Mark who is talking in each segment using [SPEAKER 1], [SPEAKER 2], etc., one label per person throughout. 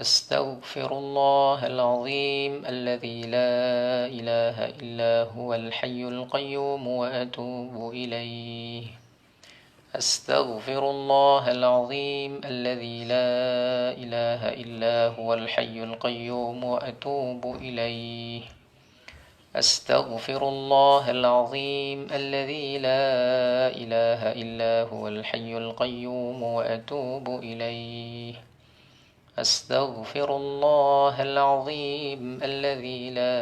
[SPEAKER 1] أستغفر الله العظيم الذي لا إله إلا هو الحي القيوم وأتوب إليه. أستغفر الله العظيم الذي لا إله إلا هو الحي القيوم وأتوب إليه. أستغفر الله العظيم الذي لا إله إلا هو الحي القيوم وأتوب إليه. أستغفر الله العظيم الذي لا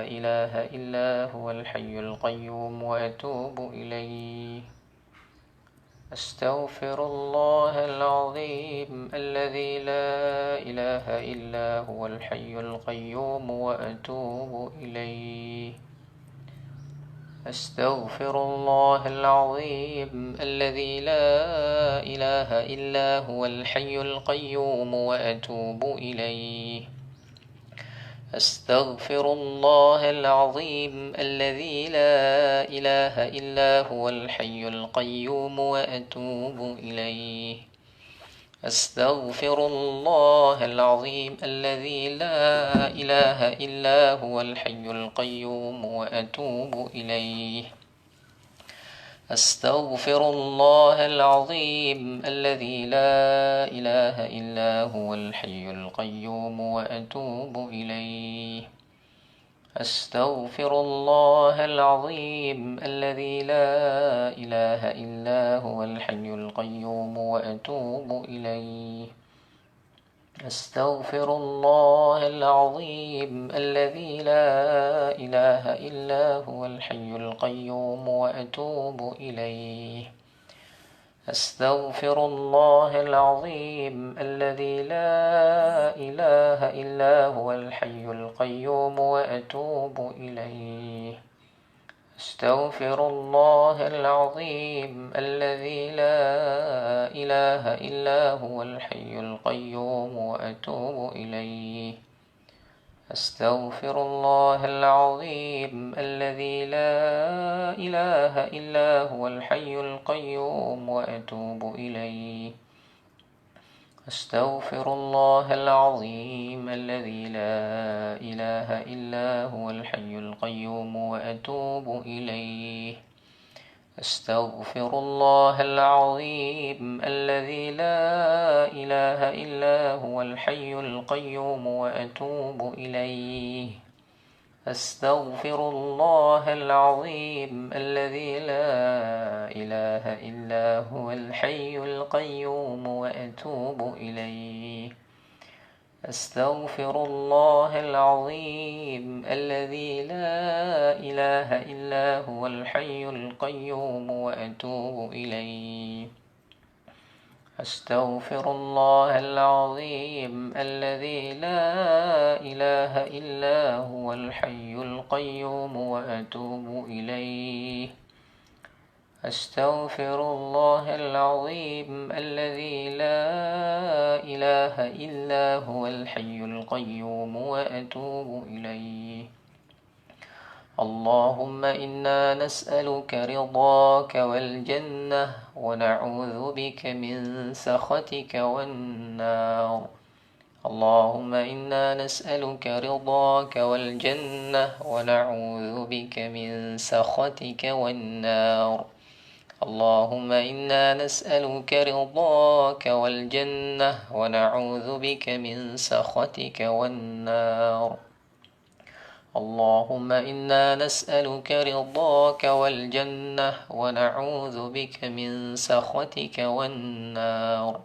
[SPEAKER 1] إله إلا هو الحي القيوم وأتوب إليه. أستغفر الله العظيم الذي لا إله إلا هو الحي القيوم وأتوب إليه. أستغفر الله العظيم الذي لا إله إلا هو الحي القيوم وأتوب إليه. أستغفر الله العظيم الذي لا إله إلا هو الحي القيوم وأتوب إليه. أستغفر الله العظيم الذي لا إله إلا هو الحي القيوم وأتوب إليه. أستغفر الله العظيم الذي لا إله إلا هو الحي القيوم وأتوب إليه. أستغفر الله العظيم الذي لا إله إلا هو الحي القيوم وأتوب إليه. أستغفر الله العظيم الذي لا إله إلا هو الحي القيوم وأتوب إليه. أستغفر الله العظيم الذي لا إله إلا هو الحي القيوم وأتوب إليه. أستغفر الله العظيم الذي لا إله إلا هو الحي القيوم وأتوب إليه. أستغفر الله العظيم الذي لا إله إلا هو الحي القيوم وأتوب إليه. أستغفر الله العظيم الذي لا إله إلا هو الحي القيوم وأتوب إليه. أستغفر الله العظيم الذي لا إله إلا هو الحي القيوم وأتوب إليه. أستغفر الله العظيم الذي لا إله إلا هو الحي القيوم وأتوب إليه. أستغفر الله العظيم الذي لا إله إلا هو الحي القيوم وأتوب إليه. أستغفر الله العظيم الذي لا إله إلا هو الحي القيوم وأتوب إليه. أستغفر الله العظيم الذي لا إله إلا هو الحي القيوم وأتوب إليه. اللهم إنا نسألك رضاك والجنة ونعوذ بك من سخطك والنار. اللهم إنا نسألك رضاك والجنة ونعوذ بك من سخطك والنار. اللهم إنا نسألك رضاك والجنة ونعوذ بك من سخطك والنار. اللهم إنا نسألك رضاك والجنة ونعوذ بك من سخطك والنار.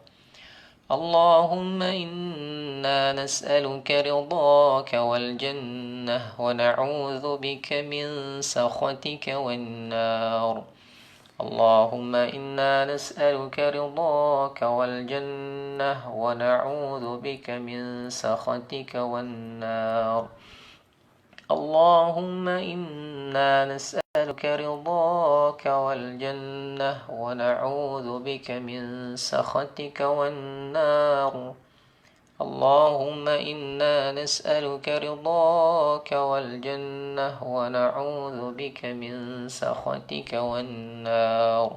[SPEAKER 1] اللهم إنا نسألك رضاك والجنة ونعوذ بك من سخطك والنار. اللهم إنا نسألك رضاك والجنة ونعوذ بك من سخطك والنار. اللهم إنا نسألك رضاك والجنة ونعوذ بك من سخطك والنار. اللهم إنا نسألك رضاك والجنة ونعوذ بك من سخطك والنار.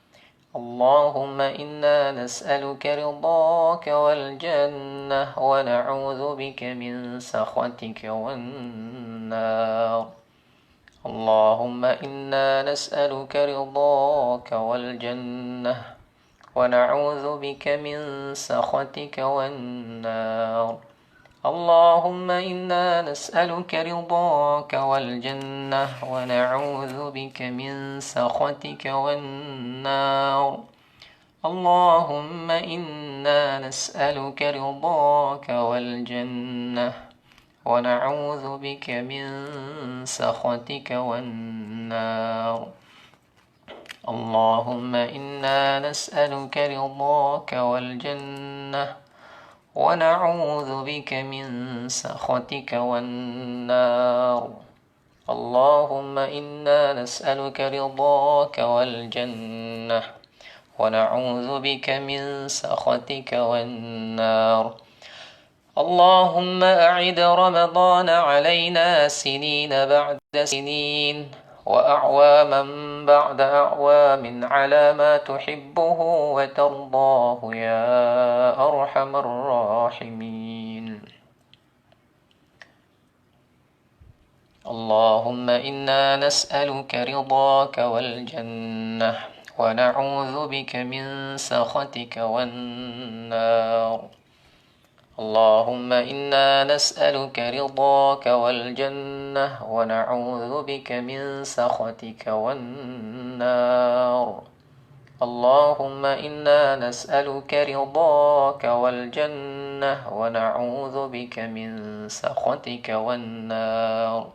[SPEAKER 1] اللهم إنا نسألك رضاك والجنة ونعوذ بك من سخطك والنار. اللهم إنا نسألك رضاك والجنة ونعوذ بك من سخطك والنار. اللهم إنا نسألك رضاك والجنة ونعوذ بك من سخطك والنار. اللهم إنا نسألك رضاك والجنة ونعوذ بك من سخطك والنار. اللهم إنا نسألك رضاك والجنة ونعوذ بك من سخطك والنار. اللهم إنا نسألك رضاك والجنة ونعوذ بك من سخطك والنار. اللهم أعد رمضان علينا سنين بعد سنين وأعواما بعد أعوام على ما تحبه وترضاه يا أرحم الراحمين. اللهم إنا نسألك رضاك والجنة ونعوذ بك من سخطك والنار. اللهم إنا نسألك رضاك والجنة ونعوذ بك من سخطك والنار. اللهم إنا نسألك رضاك والجنة ونعوذ بك من سخطك والنار.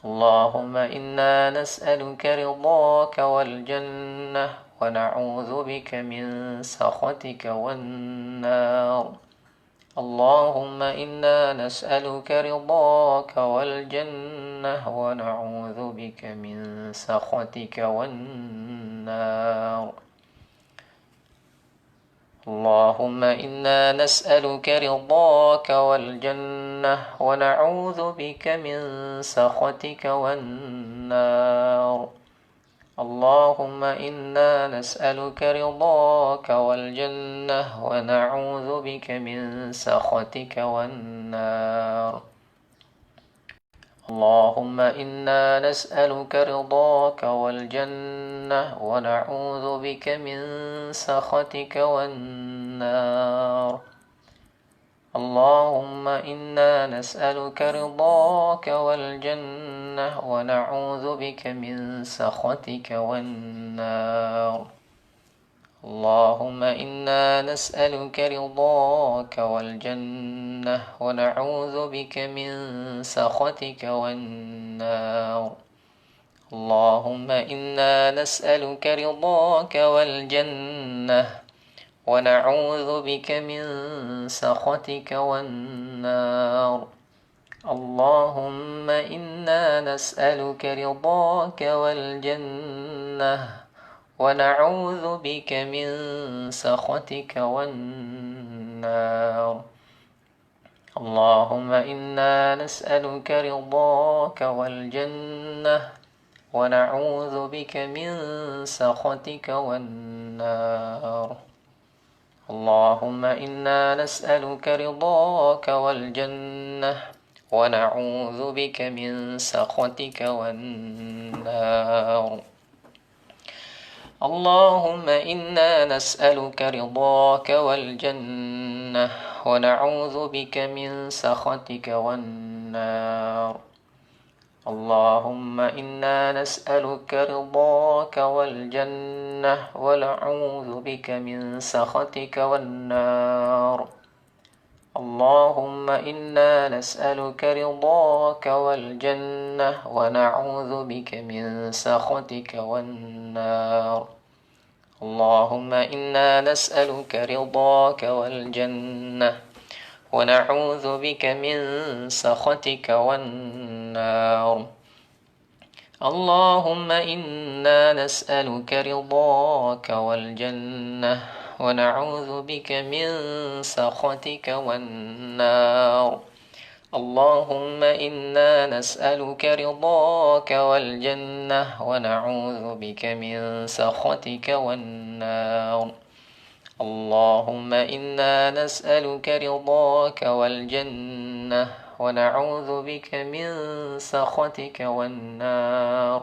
[SPEAKER 1] اللهم إنا نسألك رضاك والجنة ونعوذ بك من سخطك والنار. اللهم إنا نسألك رضاك والجنة ونعوذ بك من سخطك والنار. اللهم إنا نسألك رضاك والجنة ونعوذ بك من سخطك والنار. اللهم إنا نسألك رضاك والجنة ونعوذ بك من سخطك والنار. اللهم إنا نسألك رضاك والجنة ونعوذ بك من سخطك والنار. اللهم إنا نسألك رضاك والجنة ونعوذ بك من سخطك والنار. اللهم إنا نسألك رضاك والجنة ونعوذ بك من سخطك والنار. اللهم إنا نسألك رضاك والجنة ونعوذ بك من سخطك والنار. اللهم إنا نسألك رضاك والجنة ونعوذ بك من سخطك والنار. اللهم إنا نسألك رضاك والجنة ونعوذ بك من سخطك والنار. اللهم إنا نسألك رضاك والجنة ونعوذ بك من سخطك والنار. اللهم إنا نسألك رضاك والجنة ونعوذ بك من سخطك والنار. اللهم إنا نسألك رضاك والجنة ونعوذ بك من سخطك والنار. اللهم إنا نسألك رضاك والجنة ونعوذ بك من سخطك والنار. اللهم إنا نسألك رضاك والجنة ونعوذ بك من سخطك والنار. اللهم إنا نسألك رضاك والجنة ونعوذ بك من سخطك والنار. اللهم إنا نسألك رضاك والجنة ونعوذ بك من سخطك والنار. اللهم إنا نسألك رضاك والجنة ونعوذ بك من سخطك والنار.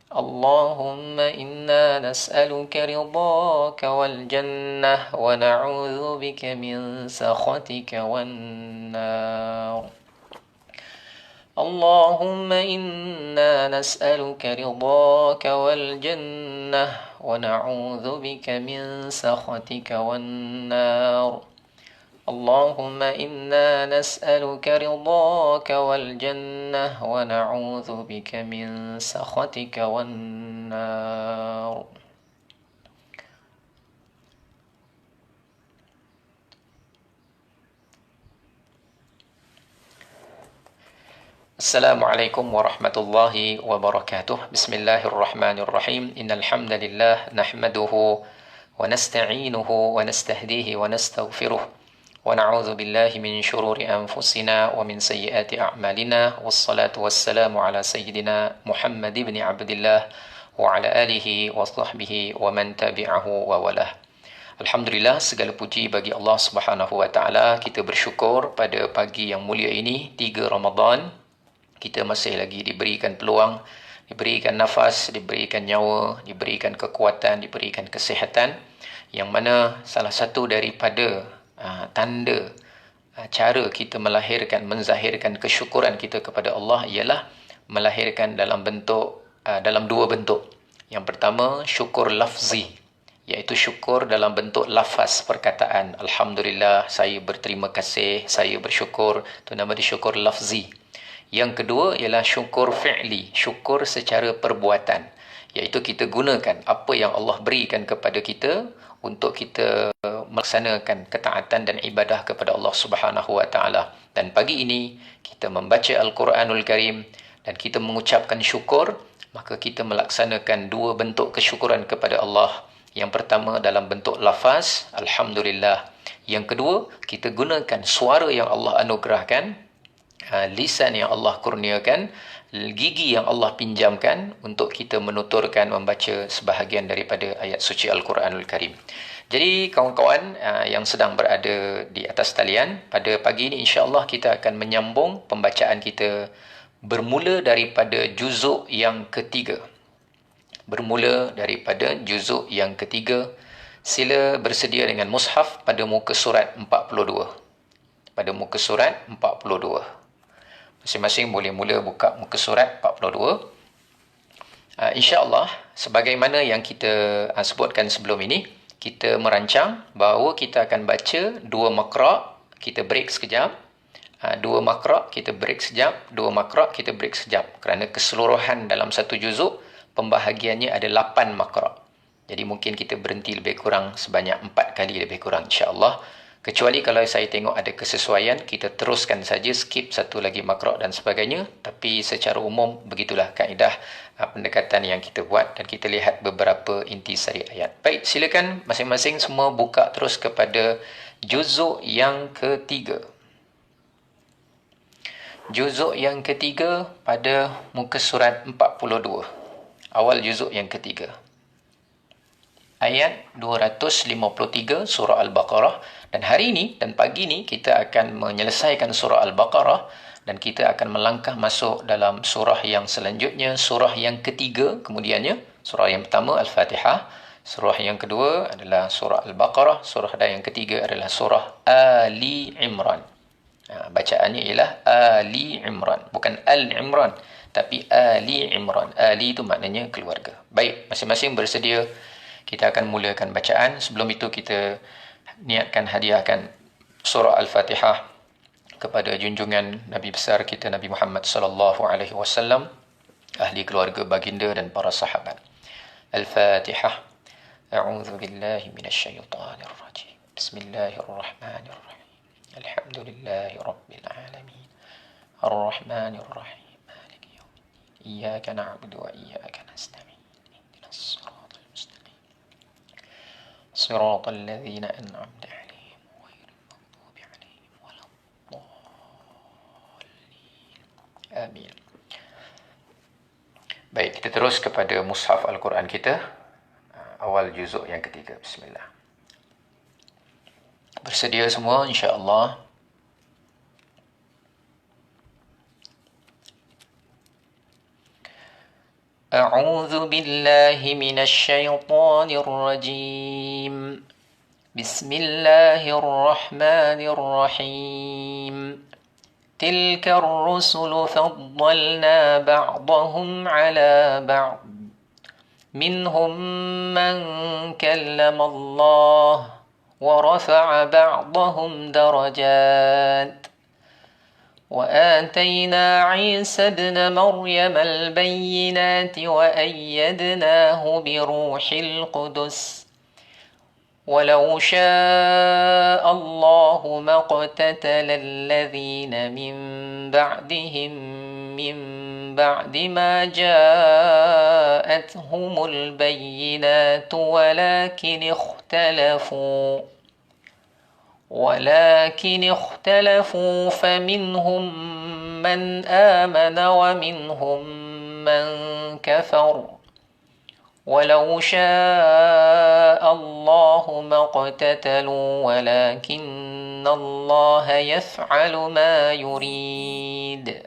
[SPEAKER 1] اللهم إنا نسألك رضاك والجنة ونعوذ بك من سخطك والنار. اللهم إنا نسألك رضاك والجنة ونعوذ بك من سخطك والنار. اللهم إنا نسألك رضاك والجنة ونعوذ بك من سخطك والنار. السلام عليكم ورحمة الله وبركاته. بسم الله الرحمن الرحيم. إن الحمد لله نحمده ونستعينه ونستهديه ونستغفره ونعوذ بالله من شرور أنفسنا ومن سيئات أعمالنا والصلاة والسلام على سيدنا محمد بن عبد الله وعلى آله وصحبه ومن تبعه ووله. Alhamdulillah, segala puji bagi Allah Subhanahu wa taala. Kita bersyukur pada pagi yang mulia ini, 3 Ramadan, kita masih lagi diberikan peluang, diberikan nafas, diberikan nyawa, diberikan kekuatan, diberikan kesihatan, yang mana salah satu daripada tanda cara kita melahirkan, menzahirkan kesyukuran kita kepada Allah ialah melahirkan dalam dua bentuk. Yang pertama, syukur lafzi, iaitu syukur dalam bentuk lafaz perkataan. Alhamdulillah, saya berterima kasih, saya bersyukur. Itu nama dia syukur lafzi. Yang kedua ialah syukur fi'li, syukur secara perbuatan, iaitu kita gunakan apa yang Allah berikan kepada kita untuk kita melaksanakan ketaatan dan ibadah kepada Allah Subhanahu wa taala. Dan pagi ini kita membaca Al-Quranul Karim dan kita mengucapkan syukur, maka kita melaksanakan 2 bentuk kesyukuran kepada Allah. Yang pertama dalam bentuk lafaz, alhamdulillah. Yang kedua, kita gunakan suara yang Allah anugerahkan, lisan yang Allah kurniakan, gigi yang Allah pinjamkan untuk kita menuturkan, membaca sebahagian daripada ayat suci Al-Quranul Karim. Jadi kawan-kawan yang sedang berada di atas talian, pada pagi ini insya-Allah kita akan menyambung pembacaan kita bermula daripada juzuk yang ketiga. Bermula daripada juzuk yang ketiga. Sila bersedia dengan mushaf pada muka surat 42. Pada muka surat 42. Masing-masing boleh mula buka muka surat 42. InsyaAllah, sebagaimana yang kita sebutkan sebelum ini, kita merancang bahawa kita akan baca 2 makra', kita break sekejap. 2 makra', kita break sekejap. 2 makra', kita break sekejap. Kerana keseluruhan dalam satu juzuk, pembahagiannya ada 8 makra'. Jadi mungkin kita berhenti lebih kurang sebanyak 4 kali lebih kurang insyaAllah. Kecuali kalau saya tengok ada kesesuaian, kita teruskan saja, skip satu lagi makra' dan sebagainya. Tapi secara umum, begitulah kaedah pendekatan yang kita buat, dan kita lihat beberapa intisari ayat. Baik, silakan masing-masing semua buka terus kepada juzuk yang ketiga. Juzuk yang ketiga pada muka surat 42. Awal juzuk yang ketiga. Ayat 253 surah Al-Baqarah. Dan hari ini dan pagi ini kita akan menyelesaikan surah Al-Baqarah dan kita akan melangkah masuk dalam surah yang selanjutnya, surah yang ketiga kemudiannya. Surah yang pertama Al-Fatihah, surah yang kedua adalah surah Al-Baqarah, surah yang ketiga adalah surah Ali Imran. Bacaannya ialah Ali Imran, bukan Al-Imran, tapi Ali Imran. Ali itu maknanya keluarga. Baik, masing-masing bersedia. Kita akan mulakan bacaan. Sebelum itu kita niatkan hadiahkan surah Al-Fatihah kepada junjungan Nabi besar kita Nabi Muhammad sallallahu alaihi wasallam, ahli keluarga baginda dan para sahabat. Al-Fatihah. A'udzu billahi minasyaitonir rajim. Bismillahirrahmanirrahim. Alhamdulillahi rabbil alamin. Ar-Rahmanir Rahim. Maliki yaumiddin. Iyyaka na'budu wa iyyaka nasta'in. Ihdinas صراط الذين أنعمت عليهم غير المغضوب عليهم ولا الضالين. terus kepada mushaf Al-Quran kita, awal juzuk yang ketiga. Bismillah. Bersedia semua insya-Allah? أعوذ بالله من الشيطان الرجيم بسم الله الرحمن الرحيم تلك الرسل فضلنا بعضهم على بعض منهم من كلم الله ورفع بعضهم درجات وآتينا عيسى ابن مريم البينات وأيدناه بروح القدس ولو شاء الله ما اقتتل الذين من بعدهم من بعد ما جاءتهم البينات ولكن اختلفوا فمنهم من آمن ومنهم من كفر ولو شاء الله ما اقتتلوا ولكن الله يفعل ما يريد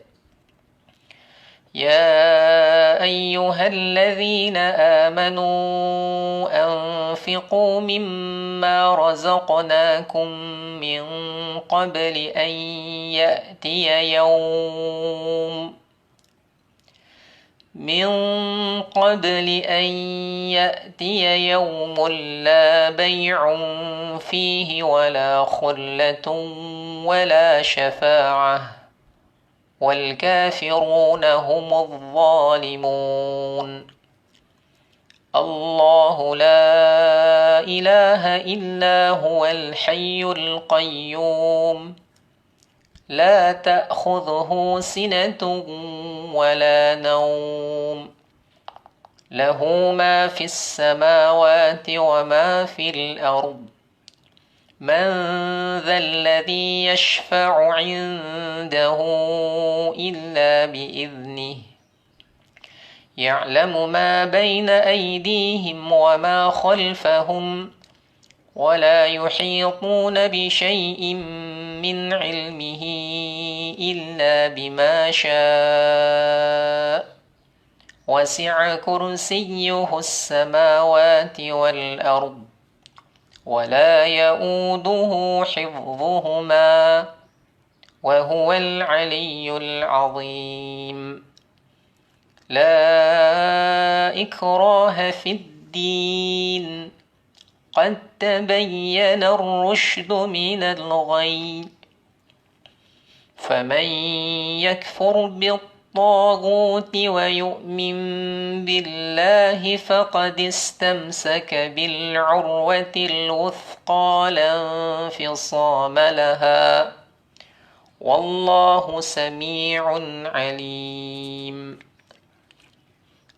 [SPEAKER 1] يا أيها الذين آمنوا أنفقوا مما رزقناكم من قبل أن يأتي يوم لا بيع فيه ولا خلة ولا شفاعة والكافرون هم الظالمون الله لا إله إلا هو الحي القيوم لا تأخذه سنة ولا نوم له ما في السماوات وما في الأرض من ذا الذي يشفع عنده إلا بإذنه يعلم ما بين أيديهم وما خلفهم ولا يحيطون بشيء من علمه إلا بما شاء وسع كرسيه السماوات والأرض ولا يؤوده حفظهما وهو العلي العظيم لا إكراه في الدين قد تبين الرشد من الغي فمن يكفر بالطاغوت ويؤمن بالله فقد استمسك بالعروة الوثقى لا انفصام لها والله سميع عليم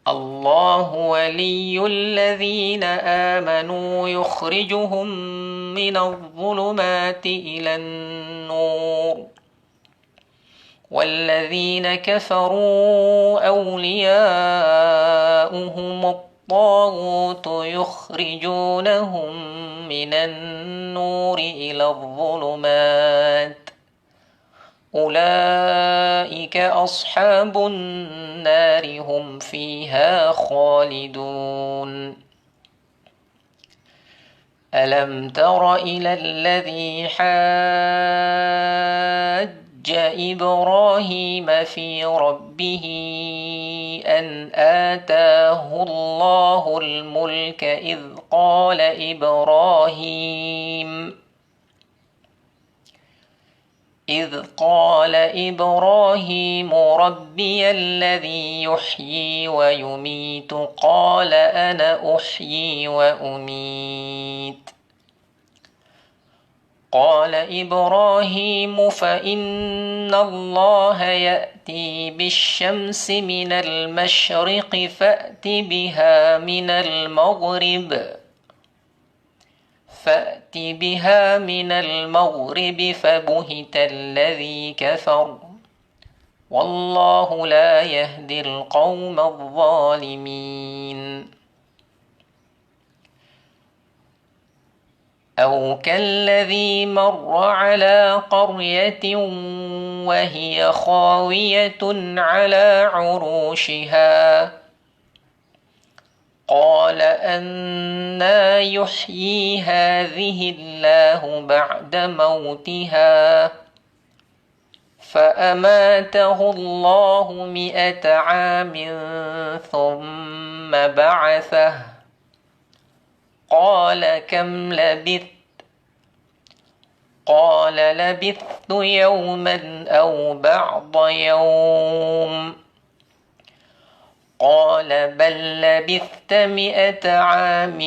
[SPEAKER 1] الله ولي الذين آمنوا يخرجهم من الظلمات إلى النور والذين كفروا أولياؤهم الطاغوت يخرجونهم من النور إلى الظلمات أولئك أصحاب النار هم فيها خالدون ألم تر إلى الذي حاج إبراهيم في ربه أن آتاه الله الملك إذ قال إبراهيم ربي الذي يحيي ويميت قال أنا أحيي وأميت قال إبراهيم فإن الله يأتي بالشمس من المشرق فأت بها من المغرب فبهت الذي كفر والله لا يهدي القوم الظالمين. أو كالذي مر على قرية وهي خاوية على عروشها قال أنى يحيي هذه الله بعد موتها فأماته الله 100 عام ثم بعثه قال كم لبثت قال لبثت يوما أو بعض يوم قال بل لبثت 100 عام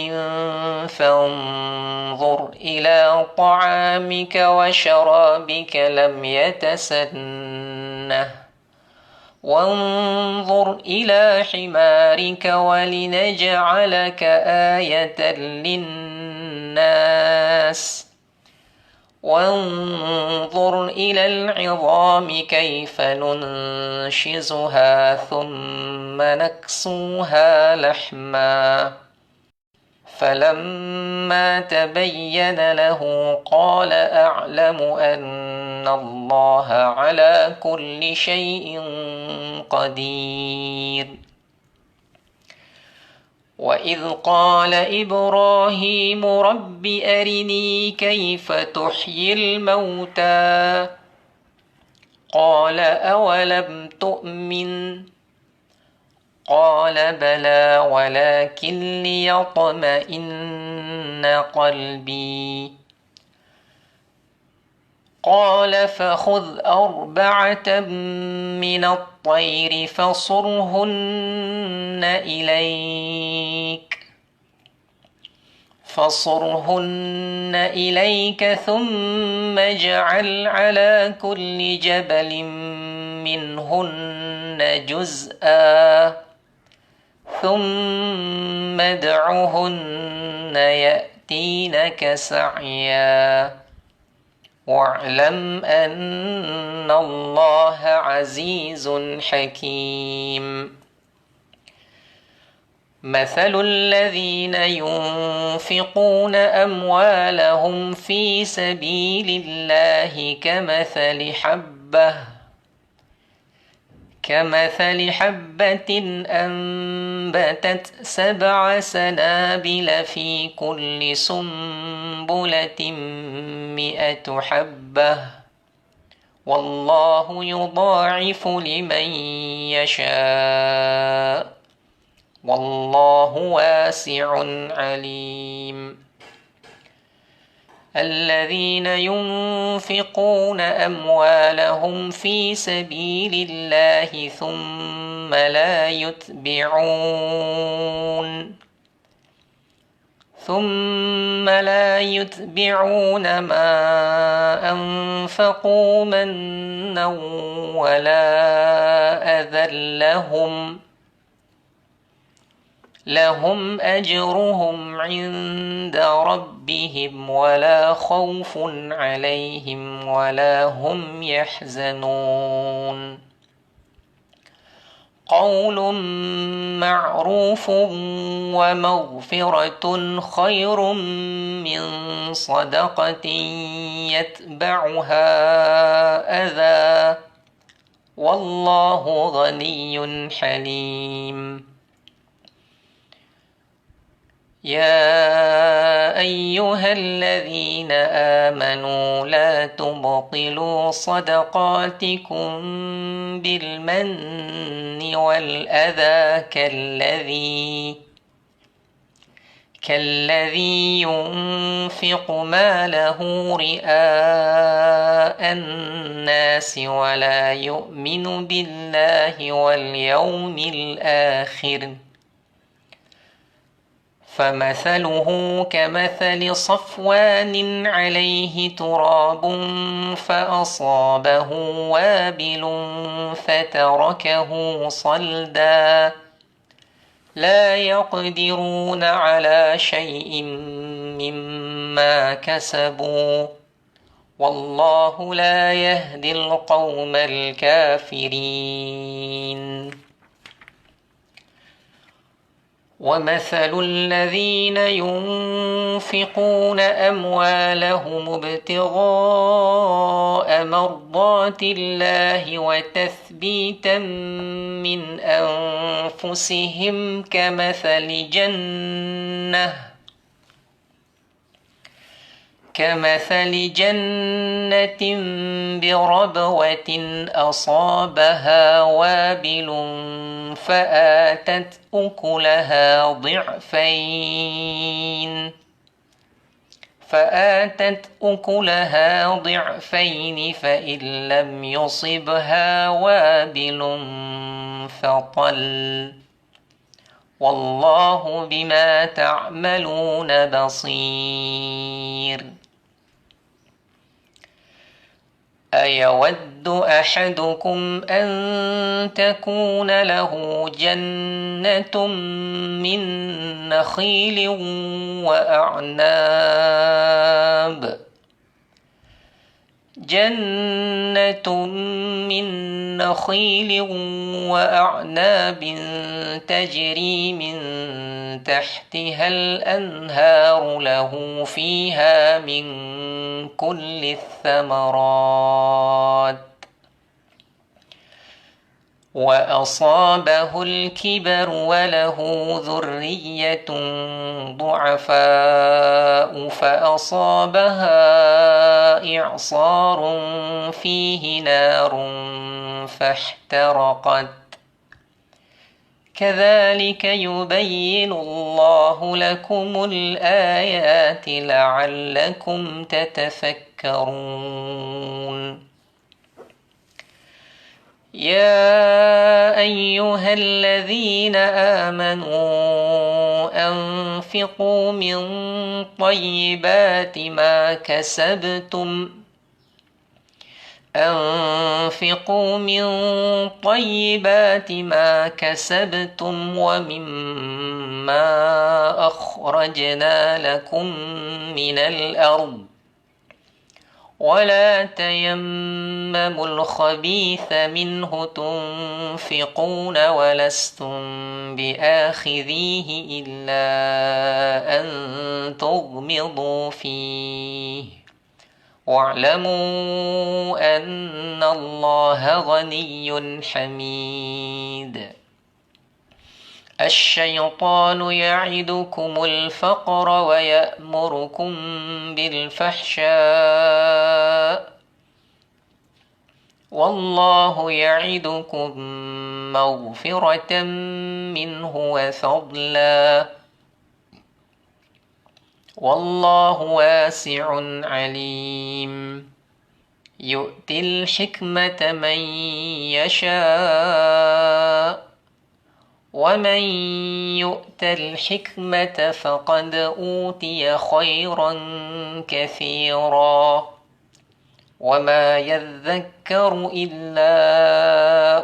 [SPEAKER 1] فانظر إلى طعامك وشرابك لم يتسنه وانظر إلى حمارك ولنجعلك آية للناس وانظر إلى العظام كيف ننشزها ثم نكسوها لحما فلما تبين له قال أعلم أن الله على كل شيء قدير. وإذ قال إبراهيم رب أرني كيف تحيي الموتى قال أولم تؤمن قال بلى ولكن ليطمئن قلبي قال فخذ 4 من الطير فصرهن إليك ثم اجعل على كل جبل منهن جزءا ثم ادعهن يأتينك سعيا واعلم أن الله عزيز حكيم. مثل الذين ينفقون أموالهم في سبيل الله كمثل حبة أنبتت 7 سنابل في كل سنبلة 100 حبة والله يضاعف لمن يشاء والله واسع عليم. الذين ينفقون أموالهم في سبيل الله ثم لا يتبعون ما أنفقوا منا ولا أذى لهم أجرهم عند ربهم ولا خوف عليهم ولا هم يحزنون. قول معروف ومغفرة خير من صدقة يتبعها أذى والله غني حليم. يا أيها الذين آمنوا لا تبطلوا صدقاتكم بالمن والأذى كالذي ينفق ماله رئاء الناس ولا يؤمن بالله واليوم الآخر فمثله كمثل صفوان عليه تراب فأصابه وابل فتركه صلدا لا يقدرون على شيء مما كسبوا والله لا يهدي القوم الكافرين ومثل الذين ينفقون أموالهم ابتغاء مرضات الله وتثبيتا من أنفسهم كمثل جنة بربوة أصابها وابل فآتت أكلها ضعفين فإن لم يصبها وابل فطل والله بما تعملون بصير أيود أحدكم أن تكون له جنة من نخيل وأعناب تجري من تحتها الأنهار له فيها من كل الثمرات وأصابه الكبر وله ذرية ضعفاء فأصابها إعصار فيه نار فاحترقت كذلك يبين الله لكم الآيات لعلكم تتفكرون يا أيها الذين آمنوا أنفقوا من طيبات ما كسبتم ومما أخرجنا لكم من الأرض ولا تيمموا الخبيث منه تنفقون ولستم بآخذيه إلا أن تغمضوا فيه واعلموا أن الله غني حميد الشيطان يعدكم الفقر ويأمركم بالفحشاء والله يعدكم مغفرة منه وفضلا والله واسع عليم يؤتي الحكمة من يشاء ومن يؤت الحكمة فقد أوتي خيرا كثيرا وما يذكر إلا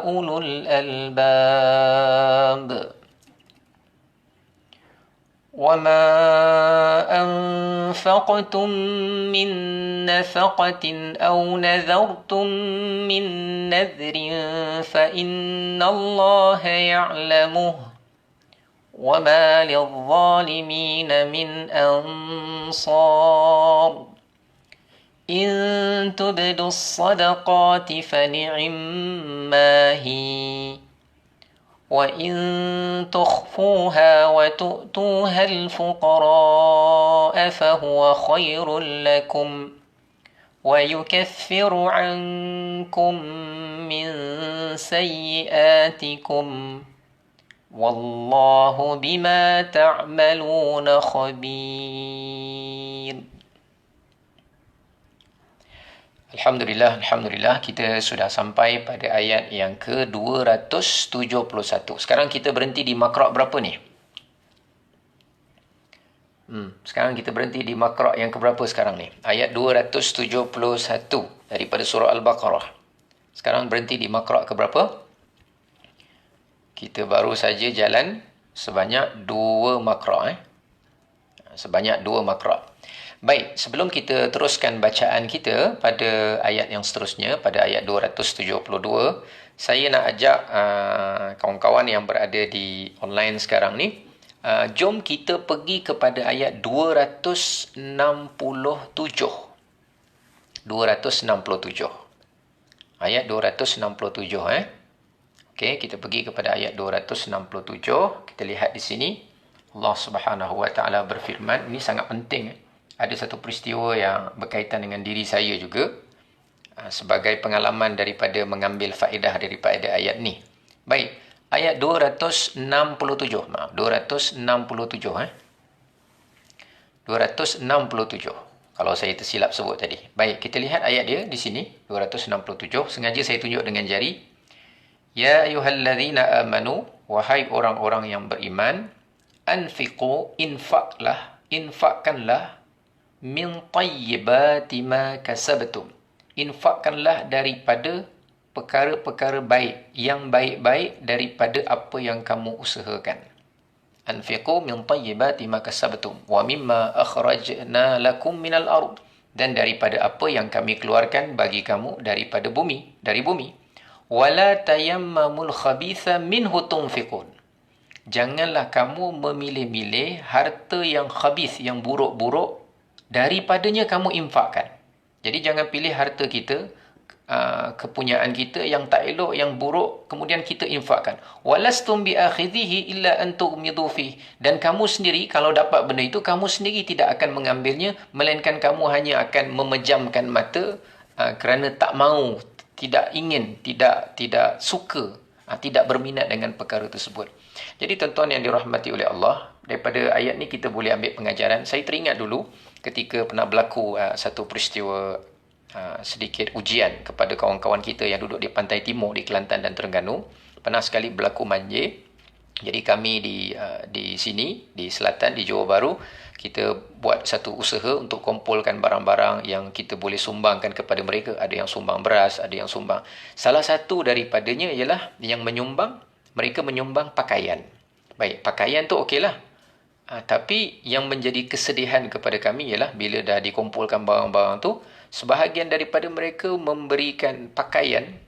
[SPEAKER 1] أولو الألباب وما أنفقتم من نفقة أو نذرتم من نذر فإن الله يعلمه وما للظالمين من أنصار إن تبدوا الصدقات فنعما هي وإن تخفوها وتؤتوها الفقراء فهو خير لكم ويكفر عنكم من سيئاتكم والله بما تعملون خبير. Alhamdulillah, kita sudah sampai pada ayat yang ke-271. Sekarang kita berhenti di makra' berapa ni? Sekarang kita berhenti di makra' yang keberapa sekarang ni? Ayat 271 daripada surah Al-Baqarah. Sekarang berhenti di makra' keberapa? Kita baru saja jalan sebanyak 2 makra'. Sebanyak 2 makra'. Baik, sebelum kita teruskan bacaan kita pada ayat yang seterusnya, pada ayat 272, saya nak ajak kawan-kawan yang berada di online sekarang ni, jom kita pergi kepada ayat 267. 267. Ayat 267. Okey, kita pergi kepada ayat 267. Kita lihat di sini. Allah Subhanahu Wa Taala berfirman, ini sangat penting. Ada satu peristiwa yang berkaitan dengan diri saya juga sebagai pengalaman daripada mengambil faedah daripada ayat ni. Baik, ayat 267. Maaf, 267. 267. Kalau saya tersilap sebut tadi. Baik, kita lihat ayat dia di sini. 267. Sengaja saya tunjuk dengan jari. Ya ayyuhalladzina amanu, wahai orang-orang yang beriman, anfiqu, infakkanlah, min tayyibati ma kasabtum. Infakkanlah daripada perkara-perkara baik, yang baik-baik daripada apa yang kamu usahakan. Anfiqu min tayyibati ma kasabtum wa mimma akhrajna lakum minal ard, dan daripada apa yang kami keluarkan bagi kamu daripada bumi, dari bumi. Wala tayammamul khabitha minhu tunfiqun. Janganlah kamu memilih-milih harta yang khabith, yang buruk-buruk, daripadanya kamu infakkan. Jadi jangan pilih harta kita, kepunyaan kita yang tak elok, yang buruk, kemudian kita infakkan. Walastum biakhidhihi illa an tughmidu fi. Dan kamu sendiri kalau dapat benda itu, kamu sendiri tidak akan mengambilnya, melainkan kamu hanya akan memejamkan mata kerana tak mau, tidak ingin, tidak suka, tidak berminat dengan perkara tersebut. Jadi tuan-tuan yang dirahmati oleh Allah, daripada ayat ni kita boleh ambil pengajaran. Saya teringat dulu ketika pernah berlaku satu peristiwa, sedikit ujian kepada kawan-kawan kita yang duduk di pantai timur di Kelantan dan Terengganu. Pernah sekali berlaku banjir. Jadi kami di sini, di selatan, di Johor Bahru, kita buat satu usaha untuk kumpulkan barang-barang yang kita boleh sumbangkan kepada mereka. Ada yang sumbang beras, ada yang sumbang. Salah satu daripadanya ialah yang menyumbang, mereka menyumbang pakaian. Baik, pakaian tu okeylah. Tapi yang menjadi kesedihan kepada kami ialah bila dah dikumpulkan barang-barang tu, sebahagian daripada mereka memberikan pakaian.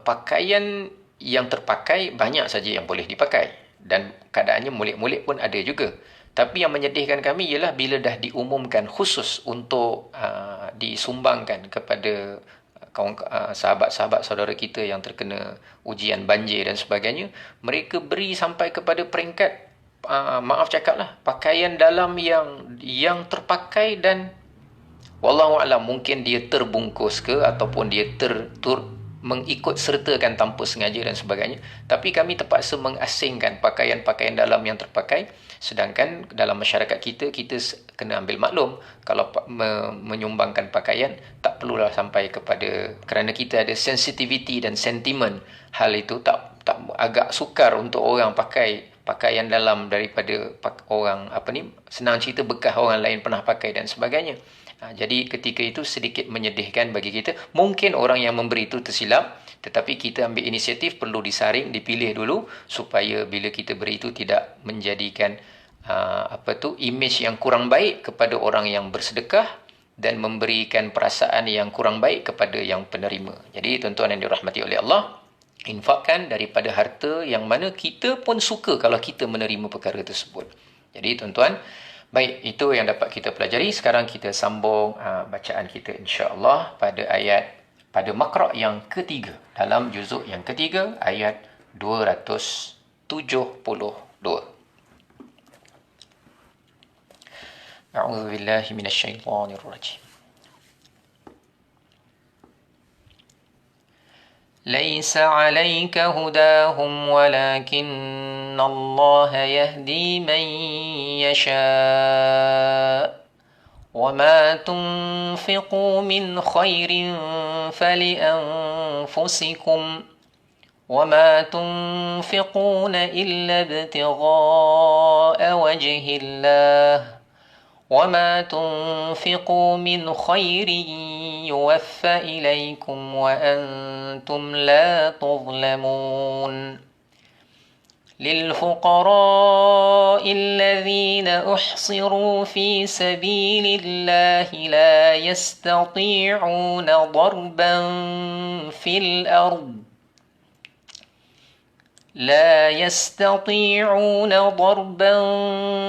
[SPEAKER 1] Pakaian yang terpakai banyak saja yang boleh dipakai. Dan keadaannya mulik-mulik pun ada juga. Tapi yang menyedihkan kami ialah bila dah diumumkan khusus untuk disumbangkan kepada sahabat-sahabat saudara kita yang terkena ujian banjir dan sebagainya, mereka beri sampai kepada peringkat, maaf cakaplah, pakaian dalam yang terpakai dan wallahu a'lam, mungkin dia terbungkus ke ataupun dia mengikut sertakan tanpa sengaja dan sebagainya. Tapi kami terpaksa mengasingkan pakaian-pakaian dalam yang terpakai. Sedangkan dalam masyarakat kita kena ambil maklum, kalau menyumbangkan pakaian, tak perlulah sampai kepada, kerana kita ada sensitivity dan sentimen. Hal itu tak agak sukar untuk orang pakai pakaian dalam daripada orang, senang cerita bekas orang lain pernah pakai dan sebagainya. Jadi ketika itu sedikit menyedihkan bagi kita. Mungkin orang yang memberi itu tersilap, tetapi kita ambil inisiatif, perlu disaring, dipilih dulu supaya bila kita beri itu tidak menjadikan image yang kurang baik kepada orang yang bersedekah dan memberikan perasaan yang kurang baik kepada yang penerima. Jadi tuan-tuan yang dirahmati oleh Allah, infakkan daripada harta yang mana kita pun suka kalau kita menerima perkara tersebut. Jadi tuan-tuan, baik, itu yang dapat kita pelajari. Sekarang kita sambung bacaan kita insya-Allah pada makra' yang ketiga, dalam juzuk yang ketiga, ayat 272. A'udzu billahi minasyaitonir rajim. ليس عليك هداهم ولكن الله يهدي من يشاء وما تنفقوا من خير فلأنفسكم وما تنفقون إلا ابتغاء وجه الله وما تنفقوا من خير يوفى إليكم وأنتم لا تظلمون. للفقراء الذين أحصروا في سبيل الله لا يستطيعون ضربا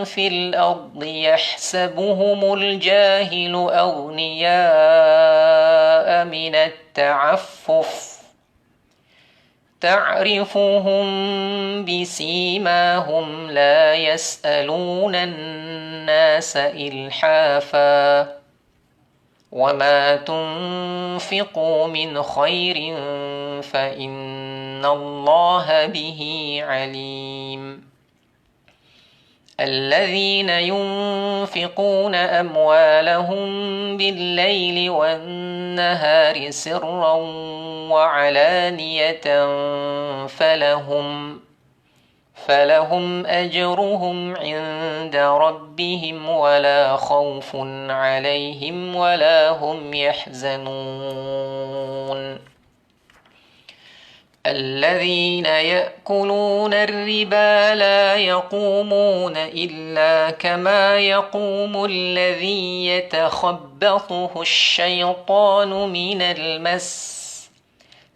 [SPEAKER 1] في الأرض يحسبهم الجاهل أغنياء من التعفف تعرفهم بسيماهم لا يسألون الناس إلحافا وما تنفقوا من خير فإن الله به عليم الذين ينفقون أموالهم بالليل والنهار سرا وعلانية فلهم أجرهم عند ربهم ولا خوف عليهم ولا هم يحزنون الذين يأكلون الربا لا يقومون إلا كما يقوم الذي يتخبطه الشيطان من المس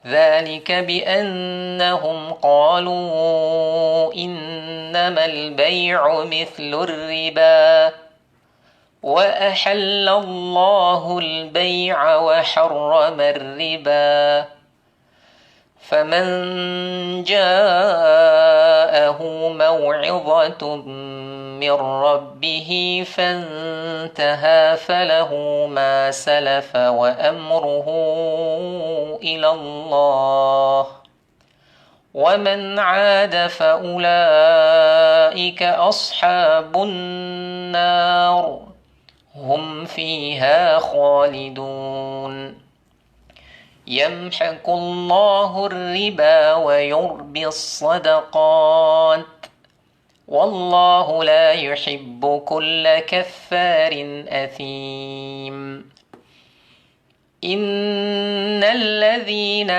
[SPEAKER 1] ذلك بأنهم قالوا إنما البيع مثل الربا وأحل الله البيع وحرم الربا فمن جاءه موعظة من ربه فانتهى فله ما سلف وأمره إلى الله ومن عاد فأولئك أصحاب النار هم فيها خالدون يمحق الله الربا ويربي الصدقات والله لا يحب كل كفار أثيم إن الذين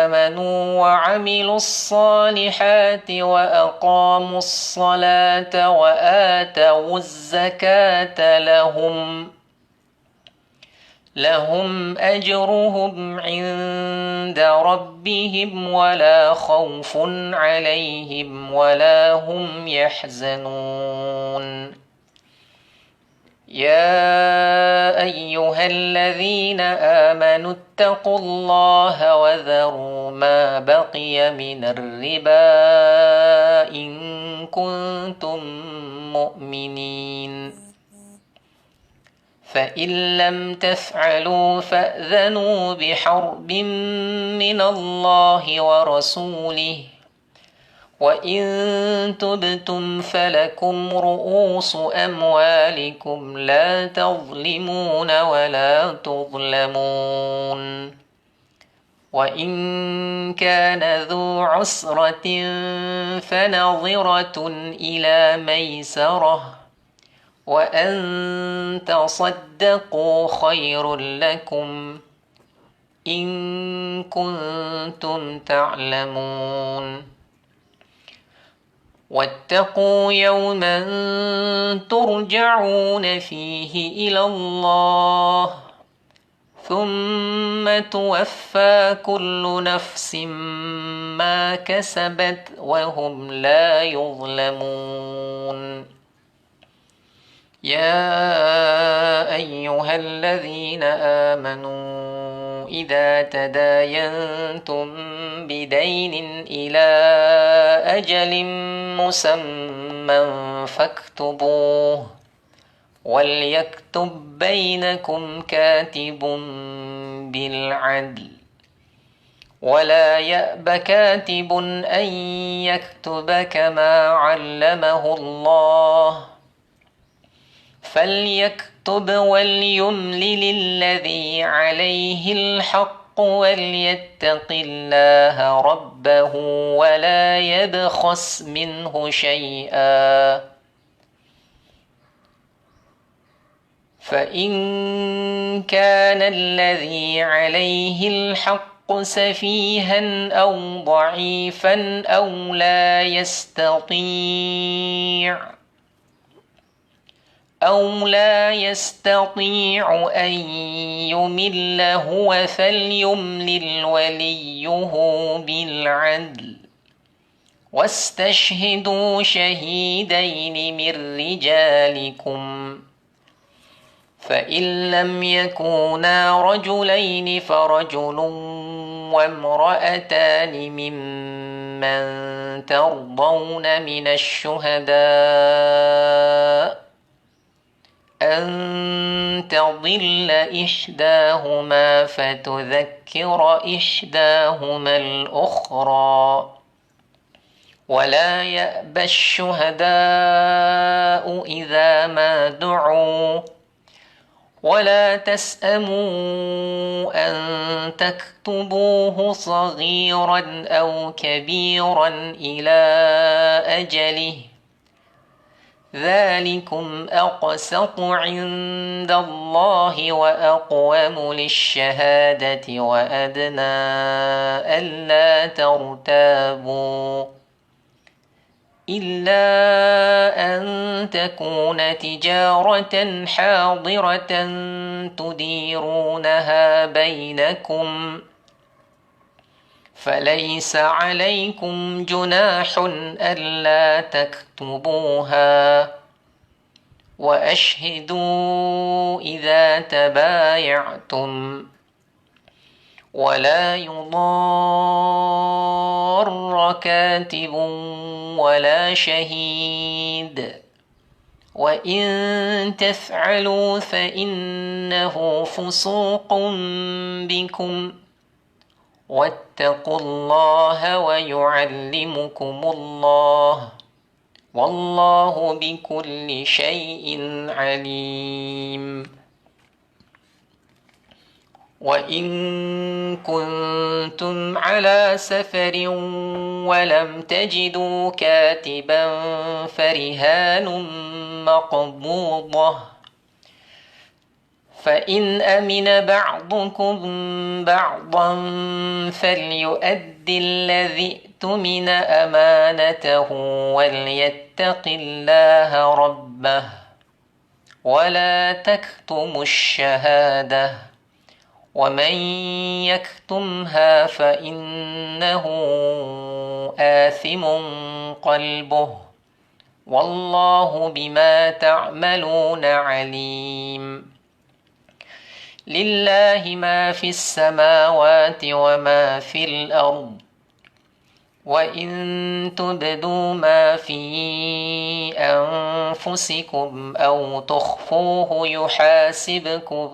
[SPEAKER 1] آمنوا وعملوا الصالحات وأقاموا الصلاة وآتوا الزكاة لهم أجرهم عند ربهم ولا خوف عليهم ولا هم يحزنون يا أيها الذين آمنوا اتقوا الله وذروا ما بقي من الربا إن كنتم مؤمنين فإن لم تفعلوا فأذنوا بحرب من الله ورسوله وإن تبتم فلكم رؤوس أموالكم لا تظلمون ولا تظلمون وإن كان ذو عسرة فنظرة إلى ميسرة وأن تصدقوا خير لكم إن كنتم تعلمون واتقوا يوما ترجعون فيه إلى الله ثم توفى كل نفس ما كسبت وهم لا يظلمون يا أيها الذين آمنوا إذا تداينتم بدين إلى أجل مسمى فاكتبوه وليكتب بينكم كاتب بالعدل ولا يأب كاتب أن يكتب كما علمه الله فليكتب وليملل الذي عليه الحق وليتق الله ربه ولا يبخس منه شيئا فإن كان الذي عليه الحق سفيها أو ضعيفا أو لا يستطيع أن يمل هو فليملل وليه بالعدل واستشهدوا شهيدين من رجالكم فإن لم يكونا رجلين فرجل وامرأتان ممن ترضون من الشهداء أن تضل إحداهما فتذكر إحداهما الأخرى ولا يأبى الشهداء إذا ما دعوا ولا تسأموا أن تكتبوه صغيرا أو كبيرا إلى أجله ذلكم أقسط عند الله وأقوم للشهادة وأدنى ألا ترتابوا إلا أن تكون تجارة حاضرة تديرونها بينكم فليس عليكم جناح ألا تكتبوها وأشهدوا إذا تبايعتم ولا يضار كاتب ولا شهيد وإن تفعلوا فإنه فسوق بكم واتقوا الله ويعلمكم الله والله بكل شيء عليم وإن كنتم على سفر ولم تجدوا كاتبا فرهان مقبوضة فإن أمن بعضكم بعضا فليؤدي الذي اؤتمن أمانته وليتق الله ربه ولا تكتموا الشهادة ومن يكتمها فإنه آثم قلبه والله بما تعملون عليم لله ما في السماوات وما في الأرض وإن تبدوا ما في أنفسكم أو تخفوه يحاسبكم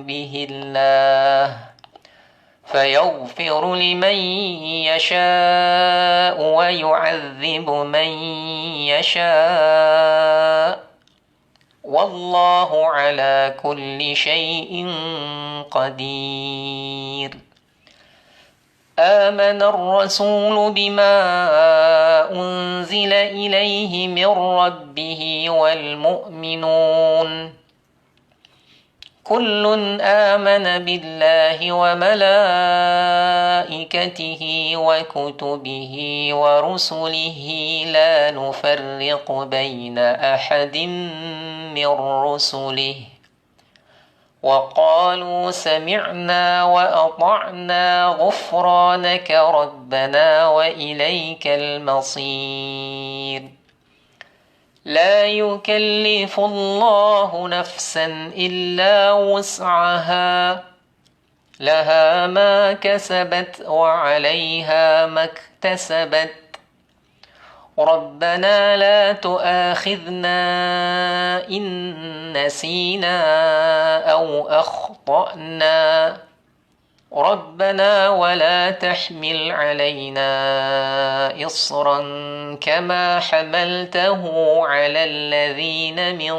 [SPEAKER 1] به الله فيغفر لمن يشاء ويعذب من يشاء والله على كل شيء قدير آمن الرسول بما أنزل إليه من ربه والمؤمنون كل آمن بالله وملائكته وكتبه ورسله لا نفرق بين أحد من رسله وقالوا سمعنا وأطعنا غفرانك ربنا وإليك المصير لا يكلف الله نفسا إلا وسعها لها ما كسبت وعليها ما اكتسبت ربنا لا تؤاخذنا إن نسينا أو أخطأنا ربنا ولا تحمل علينا إصرا كما حملته على الذين من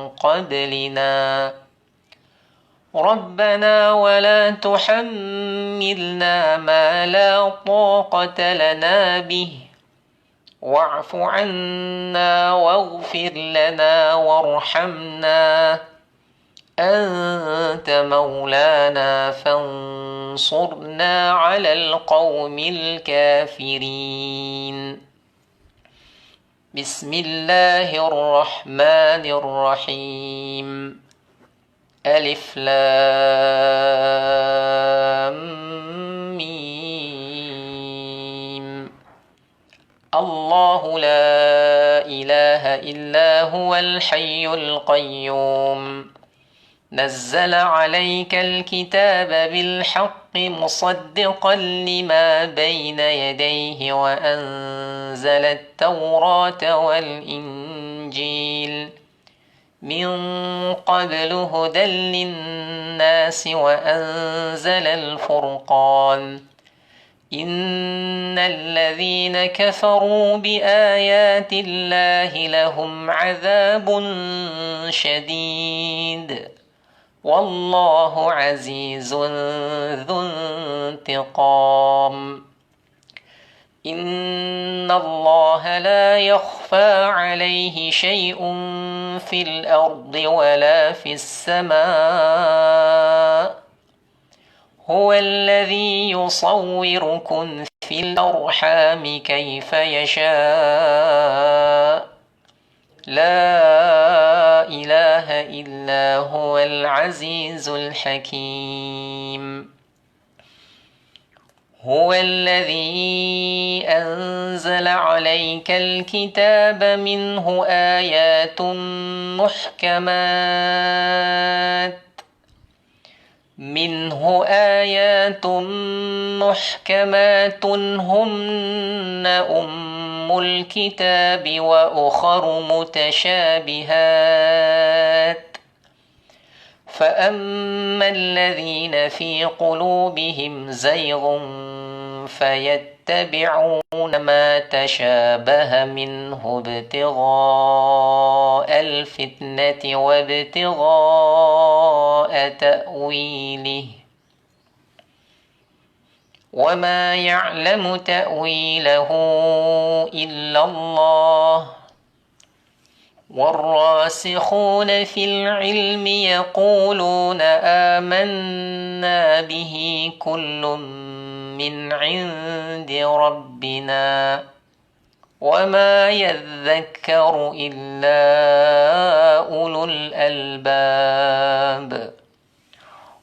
[SPEAKER 1] قبلنا ربنا ولا تحملنا ما لا طاقة لنا به واعف عنا واغفر لنا وارحمنا أنت مولانا فانصرنا على القوم الكافرين. بسم الله الرحمن الرحيم. ألف لام ميم. الله لا إله إلا هو الحي القيوم نزل عليك الكتاب بالحق مصدقا لما بين يديه وأنزل التوراة والإنجيل من قبل هدى للناس وأنزل الفرقان. إن الذين كفروا بآيات الله لهم عذاب شديد والله عزيز ذو انتقام. إن الله لا يخفى عليه شيء في الأرض ولا في السماء. هو الذي يصوركم في الأرحام كيف يشاء. لا إله إلا هو العزيز الحكيم. هو الذي أنزل عليك الكتاب منه آيات محكمات هن أم الكتاب وأخر متشابهات. فأما الذين في قلوبهم زيغ فيتبعون ما تشابه منه ابتغاء الفتنة وابتغاء تأويله وما يعلم تأويله إلا الله. والراسخون في العلم يقولون آمنا به كل من عند ربنا وما يذكر إلا أولو الألباب.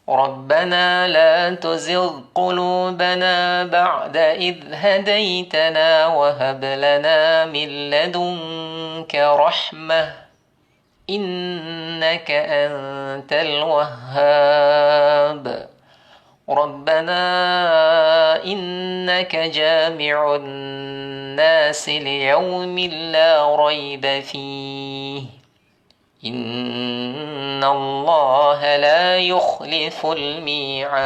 [SPEAKER 1] ربنا لا تزغ قلوبنا بعد إذ هديتنا وهب لنا من لدنك رحمة إنك أنت الوهاب. ربنا إنك جامع الناس ليوم لا ريب فيه إن الله لا يخلف الميعاد.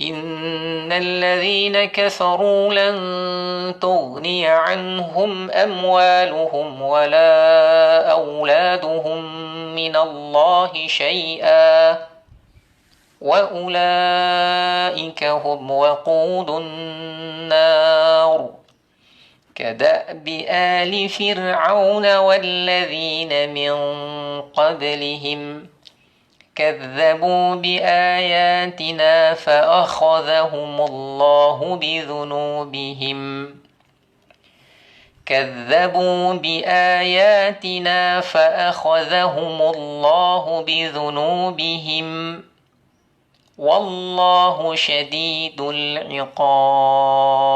[SPEAKER 1] إن الذين كفروا لن تغني عنهم أموالهم ولا أولادهم من الله شيئا وأولئك هم وقود النار. كدأب آل فرعون والذين من قبلهم كذبوا بآياتنا فأخذهم الله بذنوبهم والله شديد العقاب.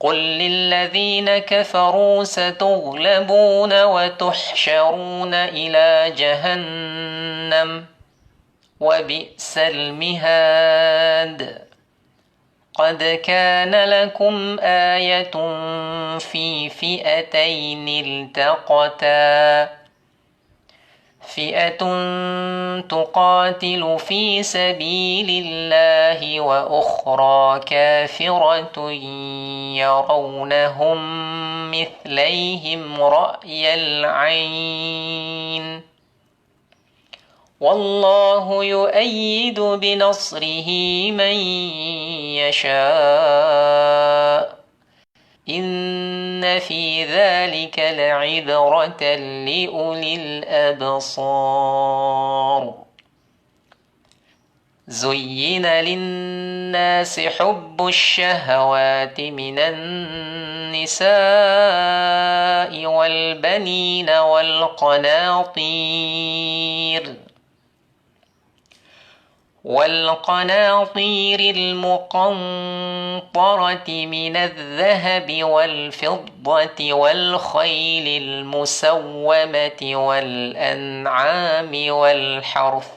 [SPEAKER 1] قل للذين كفروا ستغلبون وتحشرون إلى جهنم وبئس المهاد. قد كان لكم آية في فئتين التقتا فئة تقاتل في سبيل الله وأخرى كافرة يرونهم مثليهم رأي العين والله يؤيد بنصره من يشاء إن في ذلك لعبرة لأولي الأبصار زين للناس حب الشهوات من النساء والبنين والقناطير المقنطرة من الذهب والفضة والخيل المسومة والأنعام والحرث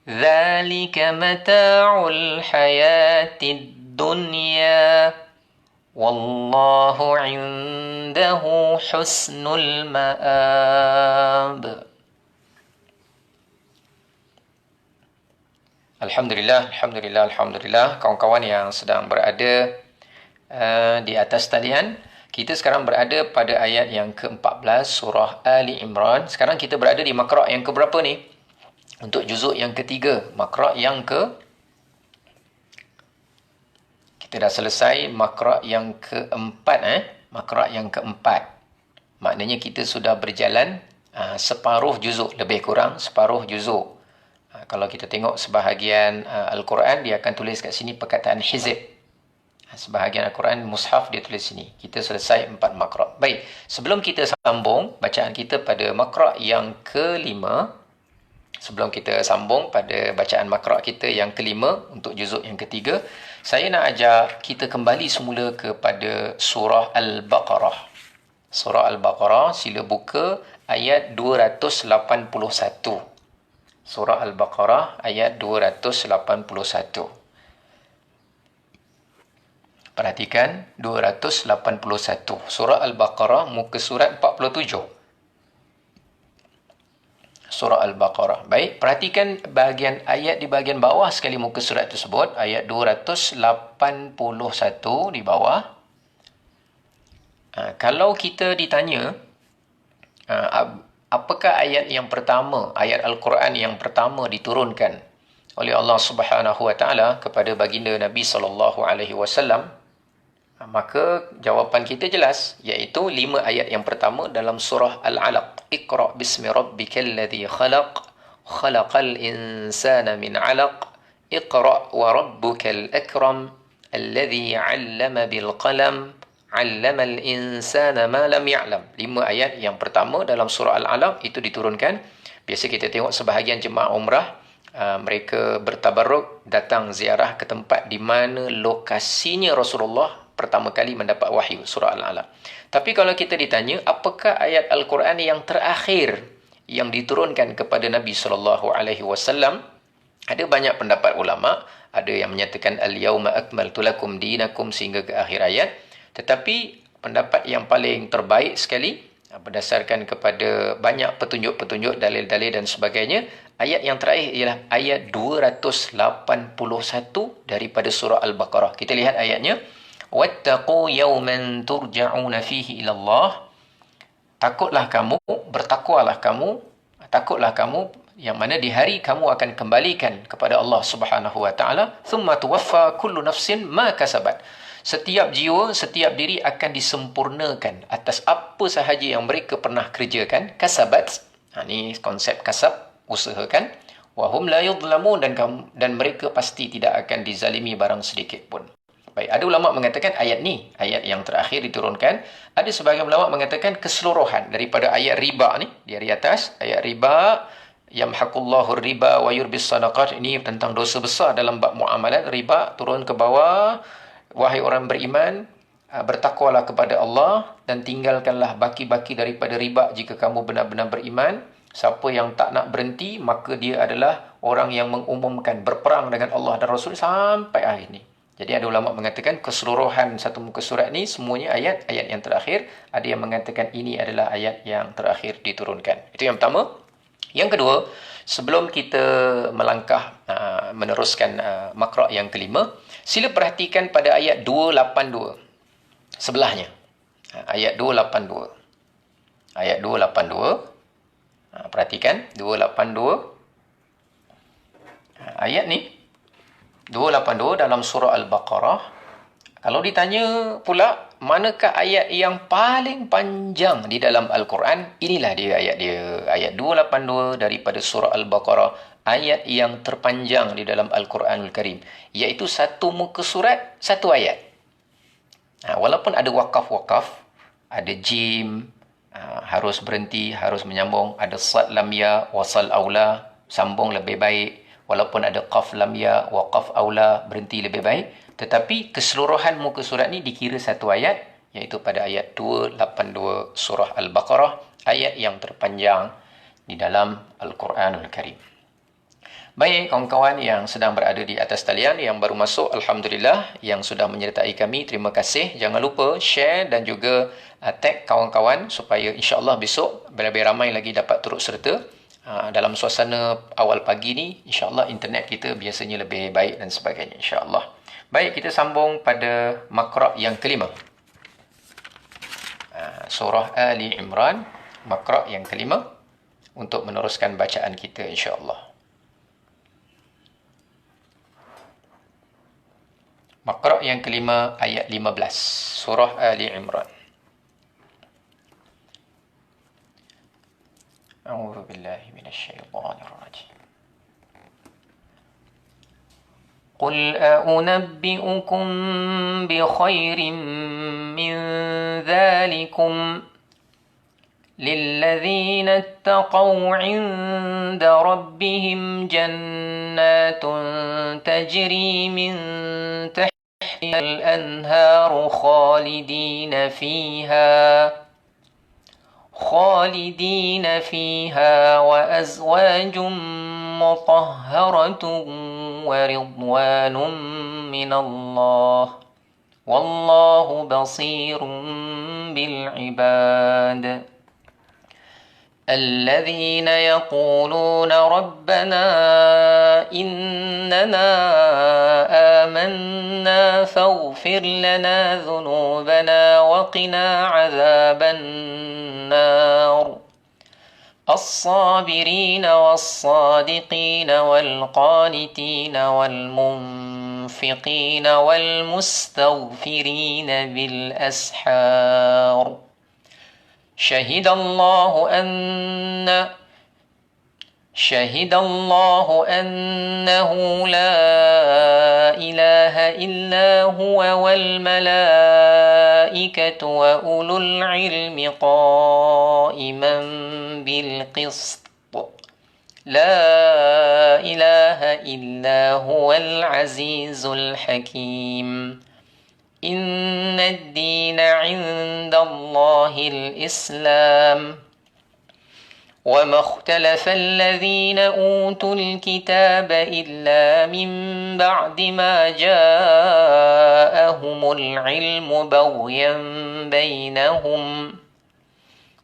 [SPEAKER 1] ذلك متاع الحياة الدنيا والله عنده حسن المآب. Alhamdulillah, kawan-kawan yang sedang berada di atas talian. Kita sekarang berada pada ayat yang ke-14 surah Ali Imran. Sekarang kita berada di makra' yang keberapa ni? Untuk juzuk yang ketiga, makra' yang kita dah selesai makra' yang keempat. Makra' yang keempat. Maknanya kita sudah berjalan separuh juzuk, lebih kurang separuh juzuk. Kalau kita tengok sebahagian Al-Quran, dia akan tulis kat sini perkataan hizib. Sebahagian Al-Quran, mushaf, dia tulis sini. Kita selesai 4 makra'. Baik, sebelum kita sambung bacaan kita pada makra' yang kelima, sebelum kita sambung pada bacaan makra' kita yang kelima untuk juzuk yang ketiga, saya nak ajak kita kembali semula kepada surah Al-Baqarah. Surah Al-Baqarah, sila buka ayat 281. Surah Al-Baqarah ayat 281. Perhatikan 281. Surah Al-Baqarah muka surat 47. Surah Al-Baqarah. Baik, perhatikan bahagian ayat di bahagian bawah sekali muka surat tersebut, ayat 281 di bawah. Kalau kita ditanya apakah ayat yang pertama, ayat Al-Quran yang pertama diturunkan oleh Allah Subhanahu Wa Taala kepada baginda Nabi sallallahu alaihi wasallam? Maka jawapan kita jelas, iaitu 5 ayat yang pertama dalam surah Al-Alaq. Iqra' bismi rabbikal ladzi khalaq, khalaqal insana min 'alaq, iqra' wa rabbukal akram, alladzi 'allama bil qalam, 'allamal insana ma lam ya'lam. 5 ayat yang pertama dalam surah Al-Alaq itu diturunkan. Biasa kita tengok sebahagian jemaah umrah, mereka bertabarruk, datang ziarah ke tempat di mana lokasinya Rasulullah pertama kali mendapat wahyu, surah Al-Alaq. Tapi kalau kita ditanya, apakah ayat Al-Quran yang terakhir yang diturunkan kepada Nabi SAW? Ada banyak pendapat ulama. Ada yang menyatakan al-yawma akmaltu lakum dinakum sehingga ke akhir ayat. Tetapi pendapat yang paling terbaik sekali, berdasarkan kepada banyak petunjuk-petunjuk, dalil-dalil dan sebagainya, ayat yang terakhir ialah ayat 281 daripada surah Al-Baqarah. Kita lihat ayatnya. Wattaqu yawman turja'una fihi ila Allah. Takutlah kamu, bertakwalah kamu, takutlah kamu yang mana di hari kamu akan kembalikan kepada Allah Subhanahu Wa Taala. Thumma tuwaffa kullu nafsin ma kasabat. Setiap jiwa, setiap diri akan disempurnakan atas apa sahaja yang mereka pernah kerjakan. Kasabat, ini konsep kasab, usahakan. Wahum la yudlamun, dan mereka pasti tidak akan dizalimi barang sedikit pun. Baik, ada ulama mengatakan ayat ni, ayat yang terakhir diturunkan. Ada sebahagian ulama mengatakan keseluruhan daripada ayat riba ni, di atas, ayat riba, yamhaqullahu riba wa yurbis sadaqat, ini tentang dosa besar dalam bab muamalat. Riba turun ke bawah, wahai orang beriman, bertakwalah kepada Allah dan tinggalkanlah baki-baki daripada riba jika kamu benar-benar beriman. Siapa yang tak nak berhenti, maka dia adalah orang yang mengumumkan berperang dengan Allah dan Rasul sampai akhir ni. Jadi ada ulama mengatakan keseluruhan satu muka surat ni semuanya ayat-ayat yang terakhir. Ada yang mengatakan ini adalah ayat yang terakhir diturunkan. Itu yang pertama. Yang kedua, sebelum kita melangkah meneruskan makra' yang kelima, sila perhatikan pada ayat 282 sebelahnya. Ayat 282. Ayat 282. Perhatikan 282. Ayat ni 282 dalam surah Al-Baqarah, Kalau ditanya pula, manakah ayat yang paling panjang di dalam Al-Quran? Inilah dia ayat dia. Ayat 282 daripada surah Al-Baqarah. Ayat yang terpanjang di dalam Al-Quranul Karim. Iaitu satu muka surat, satu ayat. Walaupun ada wakaf-wakaf, ada jim, harus berhenti, harus menyambung. Ada sad lam ya, wasal aula, sambung lebih baik. Walaupun ada qaf lam ya, waqaf aula, berhenti lebih baik. Tetapi keseluruhan muka surat ni dikira satu ayat, iaitu pada ayat 282 surah Al-Baqarah, ayat yang terpanjang di dalam Al-Quranul Karim. Baik, kawan-kawan yang sedang berada di atas talian, yang baru masuk, Alhamdulillah, yang sudah menyertai kami, terima kasih. Jangan lupa share dan juga tag kawan-kawan supaya insyaAllah besok lebih ramai lagi dapat turut serta. Dalam suasana awal pagi ni, insyaAllah internet kita biasanya lebih baik dan sebagainya, insyaAllah. Baik, kita sambung pada makra' yang kelima. Surah Ali Imran, makra' yang kelima, untuk meneruskan bacaan kita insyaAllah. Makra' yang kelima, ayat 15, surah Ali Imran. A'udzu billahi minasyaitonir rajim. قل أنبئكم بخير من ذلكم للذين اتقوا عند ربهم جنات تجري من تحتها الأنهار خالدين فيها وأزواج مطهرة ورضوان من الله والله بصير بالعباد الذين يقولون ربنا إننا آمنا فاغفر لنا ذنوبنا وقنا عذاب النار الصابرين والصادقين والقانتين والمنفقين والمستغفرين بالأسحار شهد الله أنه لا إله إلا هو والملائكة وأولو العلم قائما بالقسط لا إله إلا هو العزيز الحكيم إن الدين عند الله الإسلام وما اختلف الذين أوتوا الكتاب إلا من بعد ما جاءهم العلم بغيا بينهم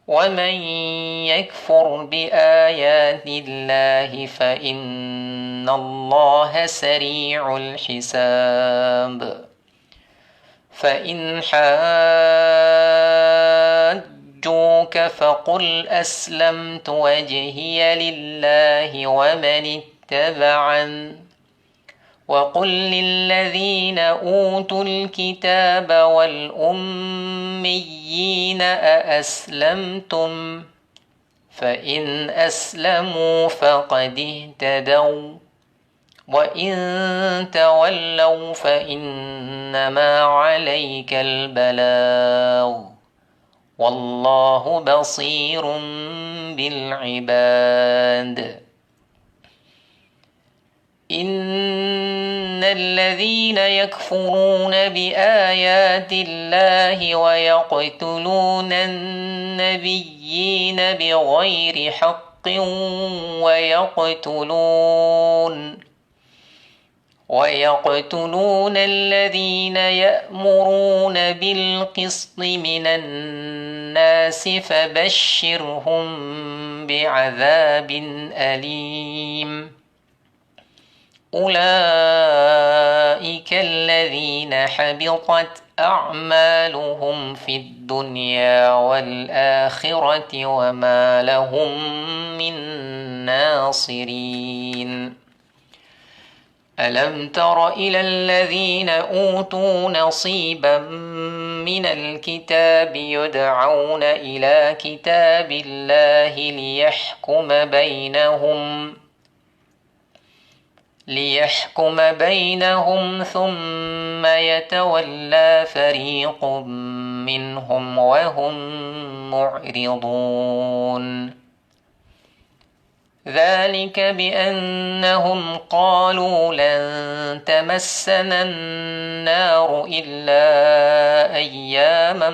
[SPEAKER 1] ومن يكفر بآيات الله فإن الله سريع الحساب فإن حاجوك فقل أسلمت وجهي لله ومن اتبعن وقل للذين أوتوا الكتاب والأميين أأسلمتم فإن أسلموا فقد اهتدوا وإن تولوا فإنما عليك البلاغ والله بصير بالعباد إن الذين يكفرون بآيات الله ويقتلون النبيين بغير حق ويقتلون الذين يأمرون بالقسط من الناس فبشرهم بعذاب أليم أولئك الذين حبطت أعمالهم في الدنيا والآخرة وما لهم من ناصرين ألم تر إلى الذين أوتوا نصيبا من الكتاب يدعون إلى كتاب الله ليحكم بينهم ثم يتولى فريق منهم وهم معرضون ذلك بأنهم قالوا لن تمسنا النار إلا أياما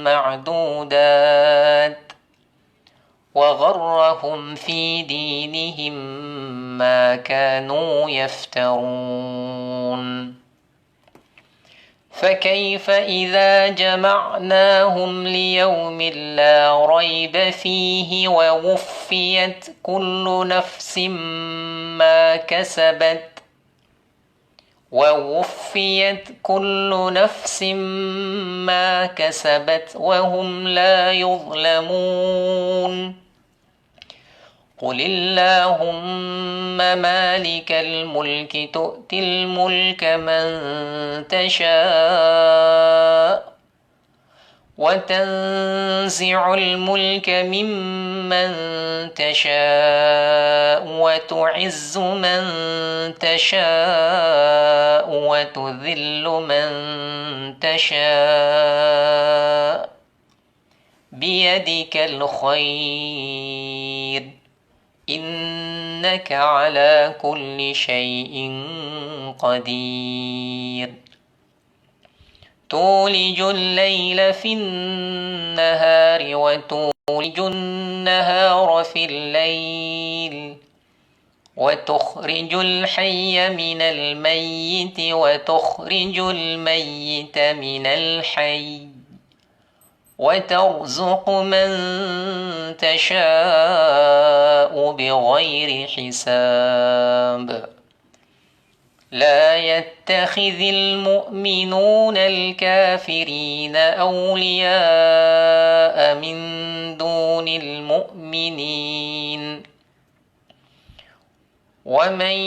[SPEAKER 1] معدودات وغرهم في دينهم ما كانوا يفترون فكيف إذا جمعناهم ليوم لا ريب فيه ووفيت كل نفس ما كسبت وهم لا يظلمون قل اللهم مالك الملك تؤتي الملك من تشاء وتنزع الملك ممن تشاء وتعز من تشاء وتذل من تشاء بيدك الخير إنك على كل شيء قدير تولج الليل في النهار وتولج النهار في الليل وتخرج الحي من الميت وتخرج الميت من الحي وترزق من تشاء بغير حساب لا يتخذ المؤمنون الكافرين أولياء من دون المؤمنين ومن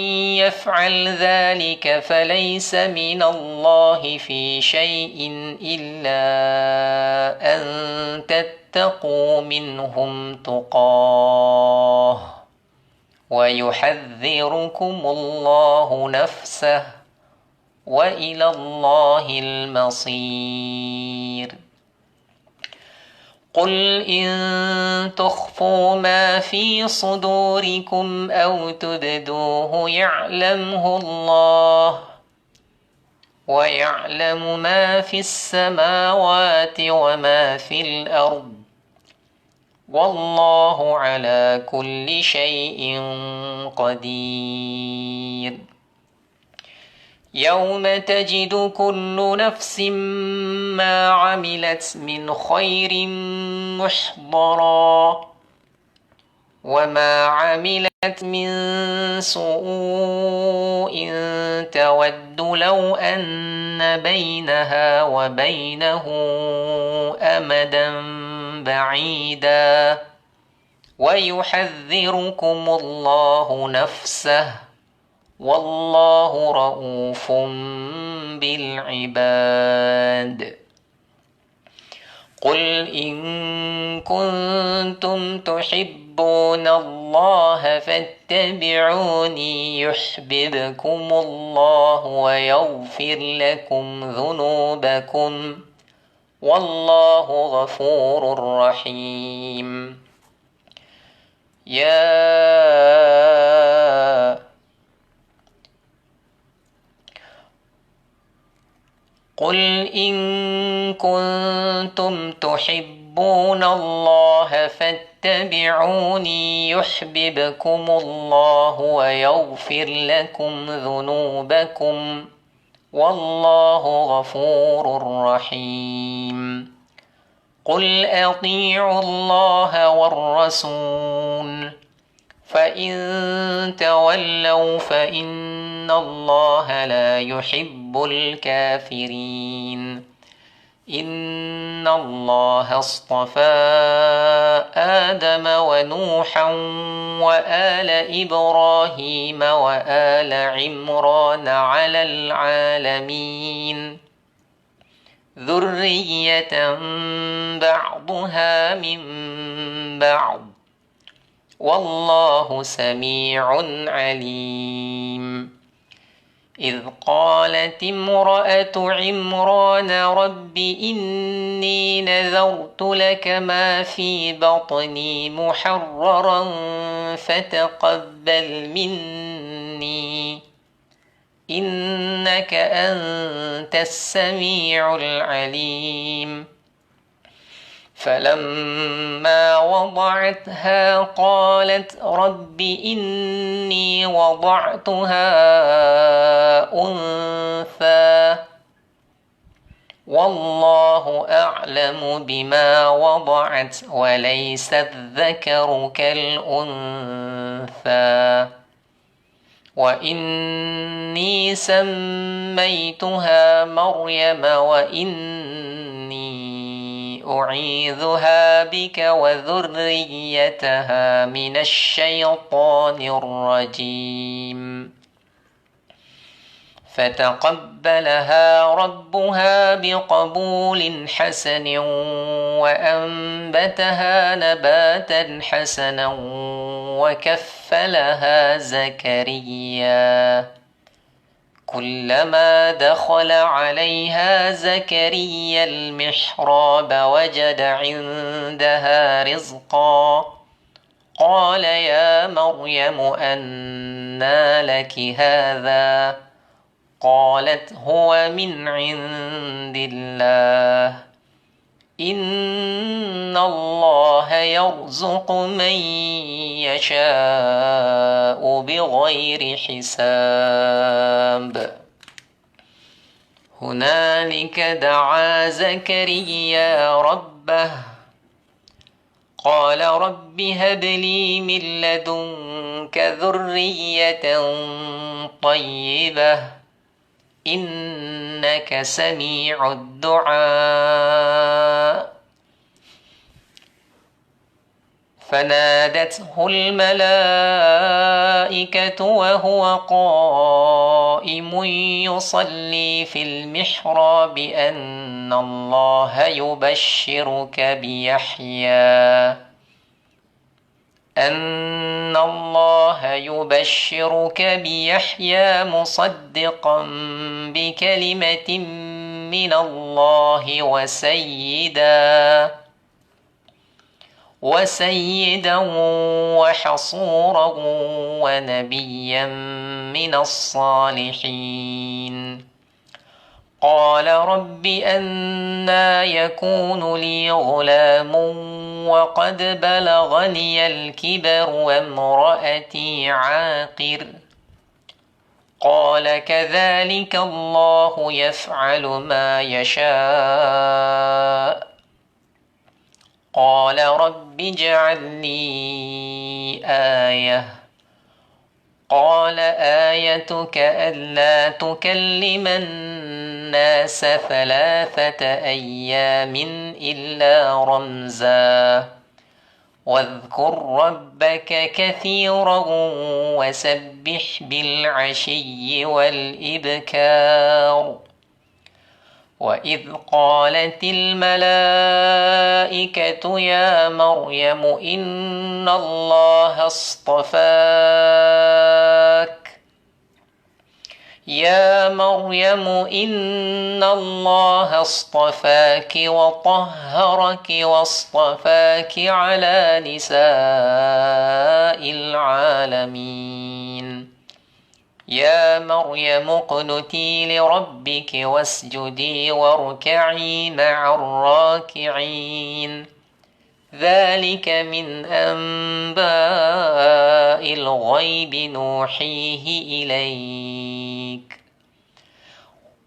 [SPEAKER 1] يفعل ذلك فليس من الله في شيء إلا أن تتقوا منهم تقاه ويحذركم الله نفسه وإلى الله المصير قل إن تخفوا ما في صدوركم أو تبدوه يعلمه الله ويعلم ما في السماوات وما في الأرض والله على كل شيء قدير يوم تجد كل نفس ما عملت من خير محضرا وما عملت من سوء تود لو أن بينها وبينه أمدا بعيدا ويحذركم الله نفسه والله رؤوف بالعباد قل إن كنتم تحبون الله فاتبعوني يحببكم الله ويغفر لكم ذنوبكم والله غفور رحيم قل إن كنتم تحبون الله فاتبعوني يحببكم الله ويغفر لكم ذنوبكم والله غفور رحيم قل أطيعوا الله والرسول فإن تولوا فإن الله لا يحب الكافرين إن الله اصطفى آدم ونوحا وآل إبراهيم وآل عمران على العالمين ذرية بعضها من بعض والله سميع عليم إذ قالت امرأة عمران رب إني نذرت لك ما في بطني محررا فتقبل مني إنك أنت السميع العليم فلما وضعتها قالت رب إني وضعتها أنثى والله أعلم بما وضعت وليس الذكر كالأنثى وإني سميتها مريم وإني أعيذها بك وذريتها من الشيطان الرجيم فتقبلها ربها بقبول حسن وأنبتها نباتا حسنا وكفلها زكريا كلما دخل عليها زكريا المحراب وجد عندها رزقا قال يا مريم أنى لك هذا قالت هو من عند الله إن الله يرزق من يشاء بغير حساب هنالك دعا زكريا ربه قال رب هب لي من لدنك ذرية طيبة إنك سميع الدعاء فنادته الملائكة وهو قائم يصلي في المحراب أن الله يبشرك بيحيى مصدقا بكلمة من الله وسيدا وحصورا ونبيا من الصالحين قال رب أنى يكون لي غلام وقد بلغني الكبر وامرأتي عاقر قال كذلك الله يفعل ما يشاء قال رب اجعل لي آية قال آيتك ألا تكلم الناس 3 أيام إلا رمزا واذكر ربك كثيرا وسبح بالعشي والإبكار وإذ قالت الملائكة يا مريم إن الله اصطفاك وطهرك واصطفاك على نساء العالمين يا مريم اقنتي لربك واسجدي واركعي مع الراكعين ذلك من أنباء الغيب نوحيه إليك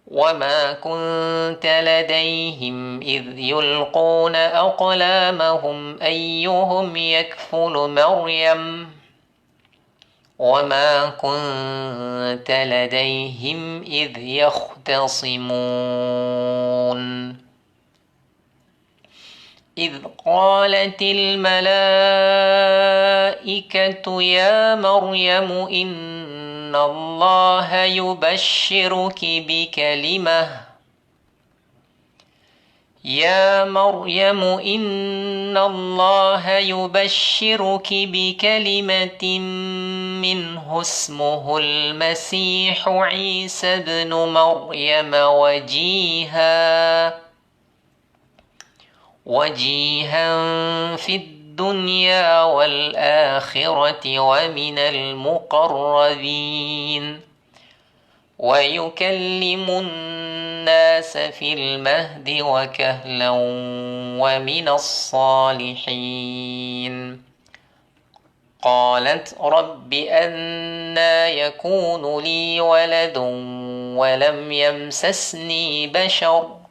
[SPEAKER 1] وما كنت لديهم إذ يلقون أقلامهم أيهم يكفل مريم وما كنت لديهم إذ يختصمون إذ قالت الملائكة يا مريم إن الله يبشرك بكلمة يا مريم إن الله يبشرك بكلمة منه اسمه المسيح عيسى ابن مريم وجيها في الدنيا والآخرة ومن المقربين ويكلم الناس في المهد وكهلا ومن الصالحين قالت رب أنى يكون لي ولد ولم يمسسني بشر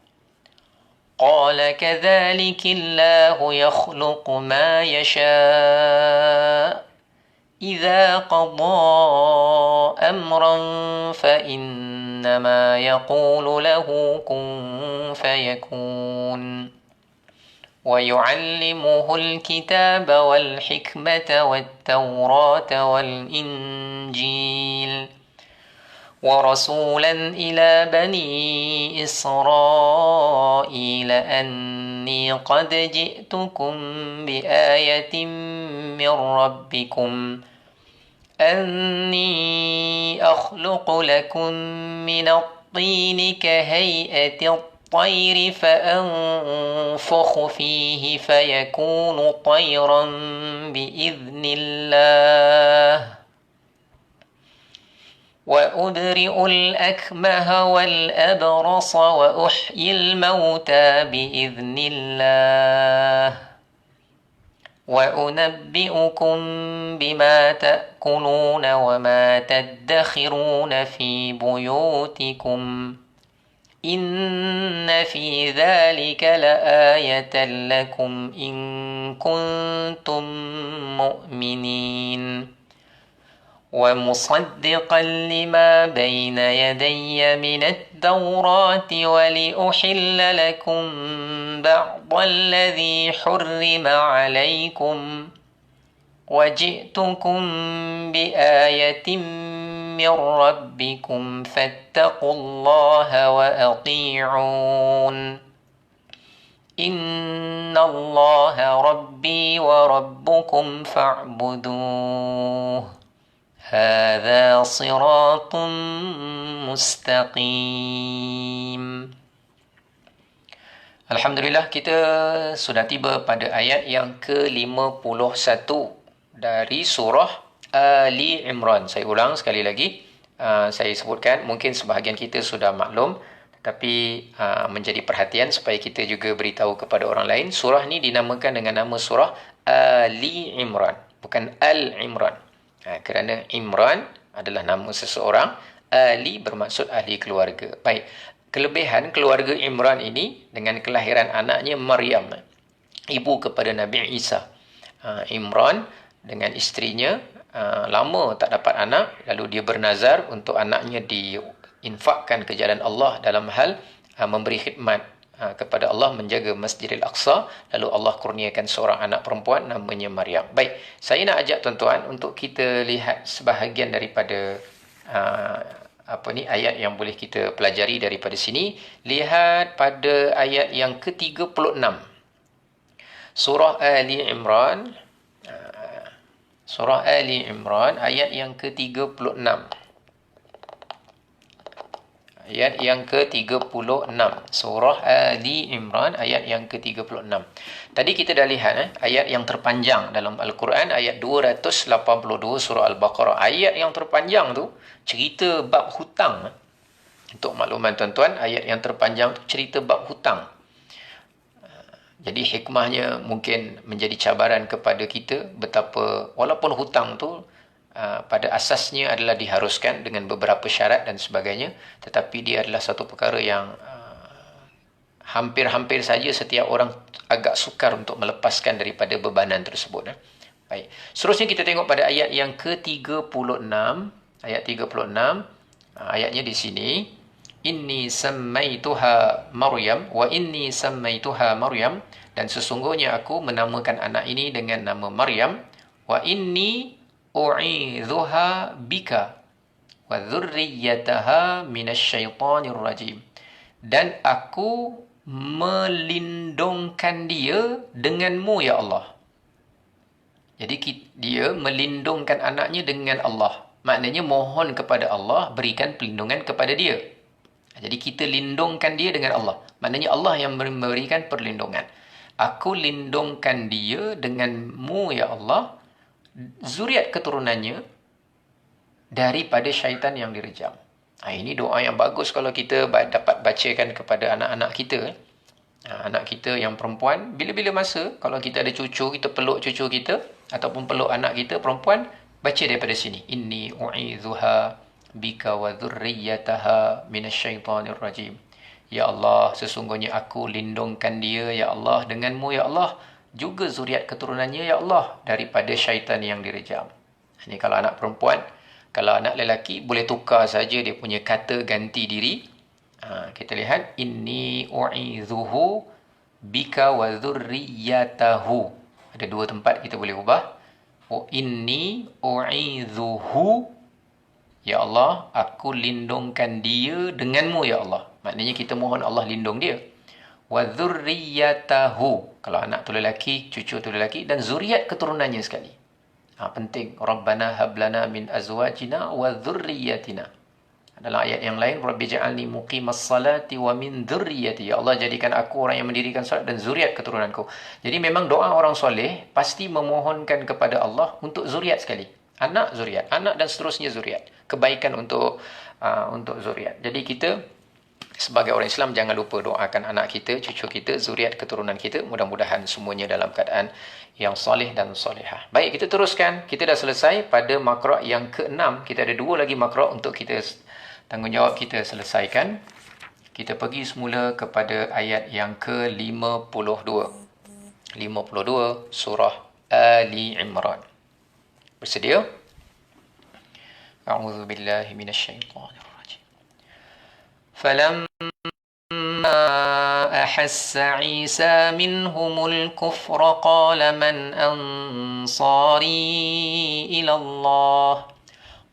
[SPEAKER 1] قال كذلك الله يخلق ما يشاء إذا قضى أمرا فإنما يقول له كن فيكون ويعلمه الكتاب والحكمة والتوراة والإنجيل ورسولا إلى بني إسرائيل أني قد جئتكم بآية من ربكم أني أخلق لكم من الطين كهيئة الطير فأنفخ فيه فيكون طيرا بإذن الله وأبرئ الأكمه والأبرص وأحيي الموتى بإذن الله وأنبئكم بما تأكلون وما تدخرون في بيوتكم إن في ذلك لآية لكم إن كنتم مؤمنين ومصدقا لما بين يدي من التوراة ولأحل لكم بعض الذي حرم عليكم وجئتكم بآية من ربكم فاتقوا الله وأطيعون إن الله ربي وربكم فاعبدوه هذا صراط مستقيم. Alhamdulillah, kita sudah tiba pada ayat yang ke-51 dari surah Ali Imran. Saya ulang sekali lagi, saya sebutkan, mungkin sebahagian kita sudah maklum, tetapi menjadi perhatian supaya kita juga beritahu kepada orang lain. Surah ni dinamakan dengan nama surah Ali Imran, bukan Al-Imran. Kerana Imran adalah nama seseorang, Ali bermaksud ahli keluarga. Baik, kelebihan keluarga Imran ini dengan kelahiran anaknya Maryam, ibu kepada Nabi Isa. Imran dengan isterinya lama tak dapat anak, lalu dia bernazar untuk anaknya diinfakkan ke jalan Allah dalam hal memberi khidmat kepada Allah, menjaga Masjidil Aqsa. Lalu Allah kurniakan seorang anak perempuan namanya Maryam. Baik, saya nak ajak tuan-tuan untuk kita lihat sebahagian daripada ayat yang boleh kita pelajari daripada sini. Lihat pada ayat yang ke-36 surah Ali Imran. Surah Ali Imran ayat yang ke-36. Ayat yang ke-36. Surah Ali Imran ayat yang ke-36. Tadi kita dah lihat ayat yang terpanjang dalam Al-Quran, ayat 282 surah Al-Baqarah. Ayat yang terpanjang tu cerita bab hutang. Untuk makluman tuan-tuan, ayat yang terpanjang tu cerita bab hutang. Jadi hikmahnya mungkin menjadi cabaran kepada kita betapa walaupun hutang tu pada asasnya adalah diharuskan dengan beberapa syarat dan sebagainya, tetapi dia adalah satu perkara yang hampir-hampir saja setiap orang agak sukar untuk melepaskan daripada bebanan tersebut. Baik. Seterusnya kita tengok pada ayat yang ke-36. Ayat 36. Ayatnya di sini. inni sammaituha Maryam wa inni sammaituha Maryam, dan sesungguhnya aku menamakan anak ini dengan nama Maryam, wa inni u'idzuha bika wa dzurriyyataha minasyaitonir rajim, dan aku melindungkan dia denganmu ya Allah. Jadi dia melindungkan anaknya dengan Allah. Maknanya mohon kepada Allah berikan perlindungan kepada dia. Jadi kita lindungkan dia dengan Allah. Maknanya Allah yang memberikan perlindungan. Aku lindungkan dia denganmu ya Allah, zuriat keturunannya daripada syaitan yang direjam. Ini doa yang bagus kalau kita dapat bacakan kepada anak-anak kita. Anak kita yang perempuan, bila-bila masa kalau kita ada cucu, kita peluk cucu kita ataupun peluk anak kita perempuan, baca daripada sini, inni u'idzuha bika wa dzurriyyataha minasyaitonir rajim. Ya Allah, sesungguhnya aku lindungkan dia ya Allah denganmu ya Allah, juga zuriat keturunannya ya Allah daripada syaitan yang direjam. Ini kalau anak perempuan. Kalau anak lelaki boleh tukar saja dia punya kata ganti diri. Kita lihat, inni u'idzuhu bika wa dzurriyyatahu. Ada dua tempat kita boleh ubah. Inni u'idzuhu, ya Allah, aku lindungkan dia denganmu ya Allah. Maknanya kita mohon Allah lindung dia. Wa dzurriyyatahu, kalau anak tu lelaki, cucu tu lelaki, dan zuriat keturunannya sekali. Penting. Rabbana hablana min azwajina wa dzurriyyatina. Dalam ayat yang lain, Rabbi ja'alni muqimas salati wa min dzurriyyati. Ya Allah, jadikan aku orang yang mendirikan salat dan zuriat keturunanku. Jadi memang doa orang soleh pasti memohonkan kepada Allah untuk zuriat sekali. Anak zuriat, anak dan seterusnya zuriat. Kebaikan untuk zuriat. Jadi kita sebagai orang Islam jangan lupa doakan anak kita, cucu kita, zuriat keturunan kita. Mudah-mudahan semuanya dalam keadaan yang soleh dan solehah. Baik, kita teruskan. Kita dah selesai pada makra' yang ke-6. Kita ada dua lagi makra' untuk kita tanggungjawab kita selesaikan. Kita pergi semula kepada ayat yang ke-52. 52 surah Ali Imran. Bersedia? A'udzu billahi minasyaitonir rajim. Falamma ahassa Isa minhumul kufra qala man ansari ila Allah.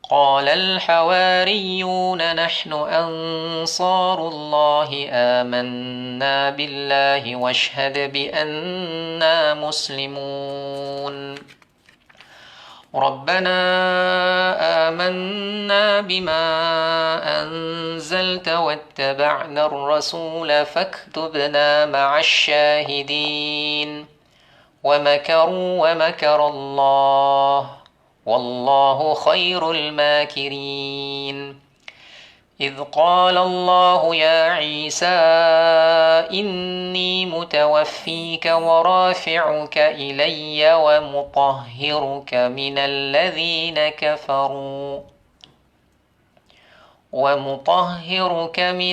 [SPEAKER 1] قال الحواريون نحن أنصار الله آمنا بالله واشهد بأننا مسلمون ربنا آمنا بما أنزلت واتبعنا الرسول فاكتبنا مع الشاهدين ومكروا ومكر الله والله خير الماكرين إذ قال الله يا عيسى إني متوفيك ورافعك إلي ومطهرك من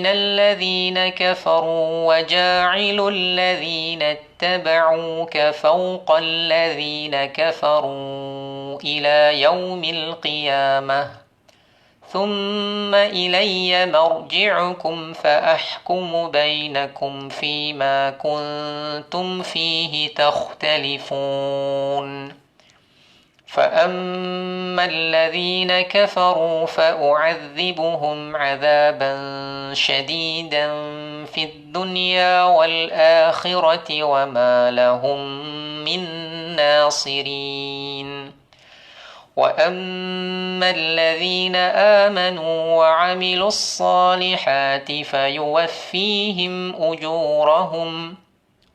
[SPEAKER 1] الذين كفروا وجاعل الذين اتبعوك فوق الذين كفروا إلى يوم القيامة ثم إلي مرجعكم فأحكم بينكم فيما كنتم فيه تختلفون فأما الذين كفروا فأعذبهم عذابا شديدا في الدنيا والآخرة وما لهم من ناصرين وأما الذين آمنوا وعملوا الصالحات فيوفيهم أجورهم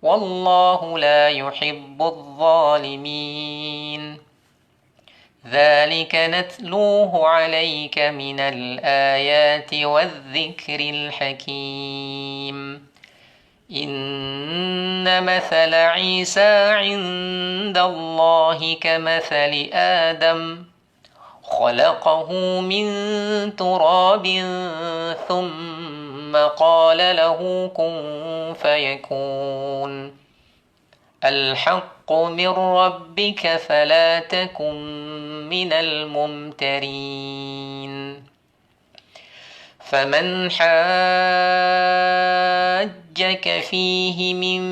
[SPEAKER 1] والله لا يحب الظالمين ذلك نتلوه عليك من الآيات والذكر الحكيم إن مثل عيسى عند الله كمثل آدم خلقه من تراب ثم قال له كن فيكون الحق من ربك فلا تكن من الممترين فمن حاجك فيه من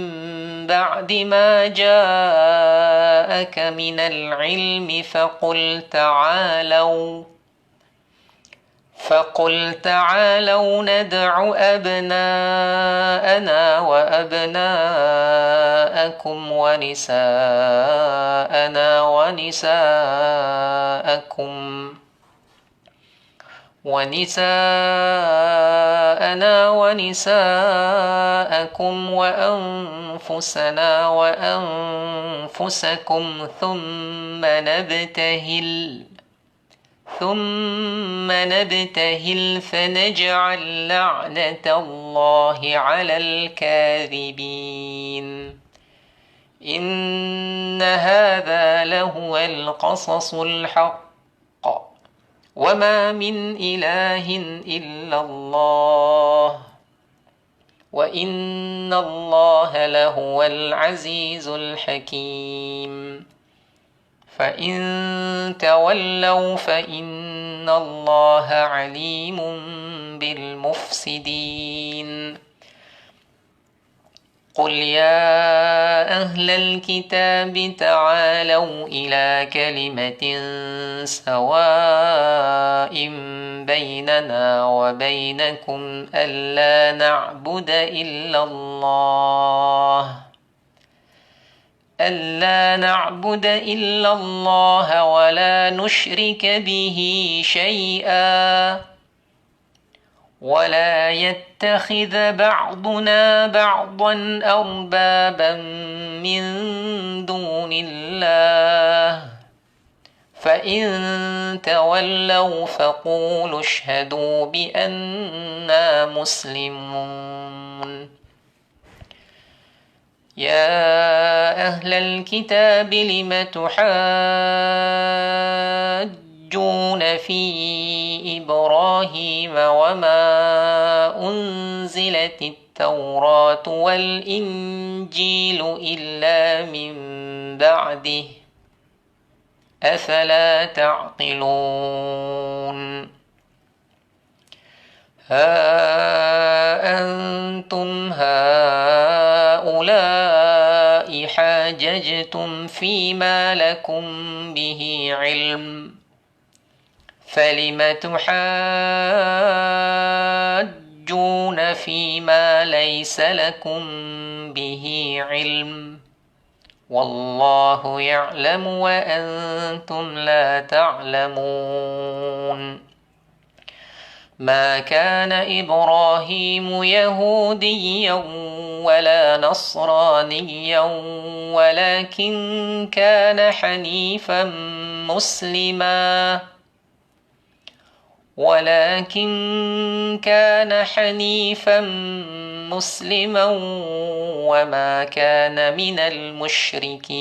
[SPEAKER 1] بعد ما جاءك من العلم فقل تعالوا ندع أبناءنا وأبناءكم ونساءنا ونساءكم وأنفسنا وأنفسكم ثم نبتهل فنجعل لعنة الله على الكاذبين إن هذا لهو القصص الحق وما من إله إلا الله وإن الله لهو العزيز الحكيم فإن تولوا فإن الله عليم بالمفسدين قل يا أهل الكتاب تعالوا إلى كلمة سواء بيننا وبينكم ألا نعبد إلا الله ولا نشرك به شيئا ولا يتخذ بعضنا بعضا أربابا من دون الله فإن تولوا فقولوا اشهدوا بأننا مسلمون يا أهل الكتاب لم تحاجون في إبراهيم وما أنزلت التوراة والإنجيل إلا من بعده أفلا تعقلون ها أنتم هؤلاء حاججتم فيما لكم به علم فلم تحاجون فيما ليس لكم به علم والله يعلم وأنتم لا تعلمون ما كان إبراهيم يهوديا ولا نصرانيا ولكن كان حنيفا مسلما وما كان من المشركين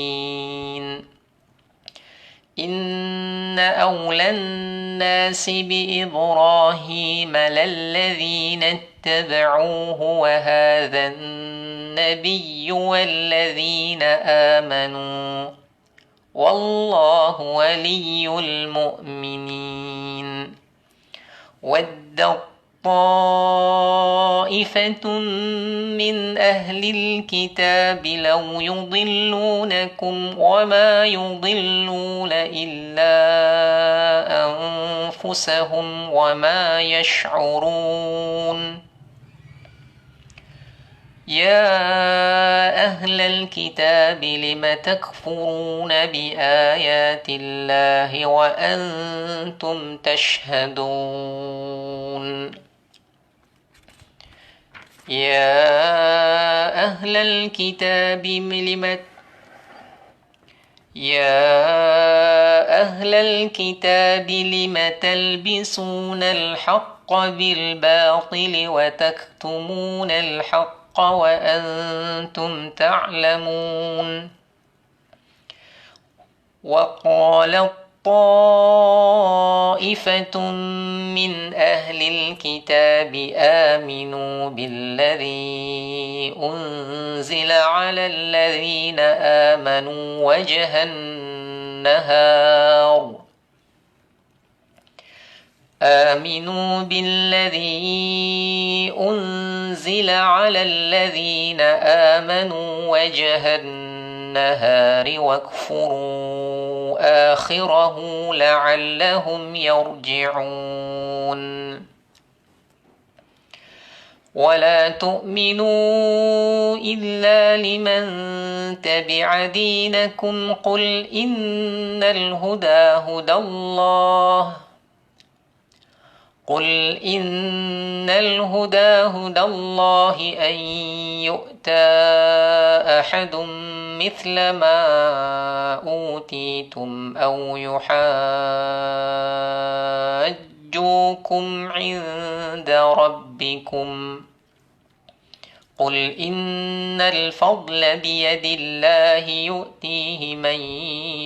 [SPEAKER 1] إن أولى الناس بإبراهيم للذين اتبعوه وهذا النبي والذين آمنوا والله ولي المؤمنين ودت طائفة من أهل الكتاب لو يضلونكم وما يضلون إلا أنفسهم وما يشعرون يا أهل الكتاب لم تكفرون بآيات الله وأنتم تشهدون يا أهل الكتاب لم تلبسون الحق بالباطل وتكتمون الحق وأنتم تعلمون وقال طائفة من أهل الكتاب آمنوا بالذي أنزل على الذين آمنوا وجه النهار آمنوا بالذي أنزل على الذين آمنوا وجه النهار واكفروا آخره لعلهم يرجعون ولا تؤمنوا إلا لمن تبع دينكم قل إن الهدى هدى الله أن يؤتى أحد مثل ما أوتيتم أو يحاجوكم عند ربكم قل إن الفضل بيد الله يؤتيه من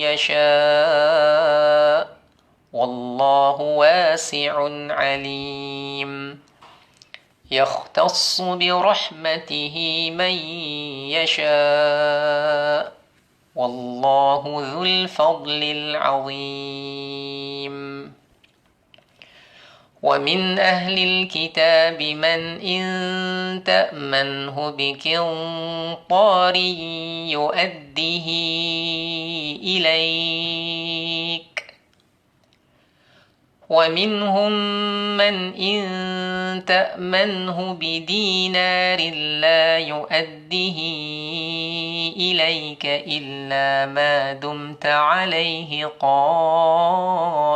[SPEAKER 1] يشاء والله واسع عليم يختص برحمته من يشاء والله ذو الفضل العظيم ومن أهل الكتاب من إن تأمنه بقنطار يؤده إليك ومنهم من إن تأمنه بدينار لا يؤده إليك إلا ما دمت عليه قائما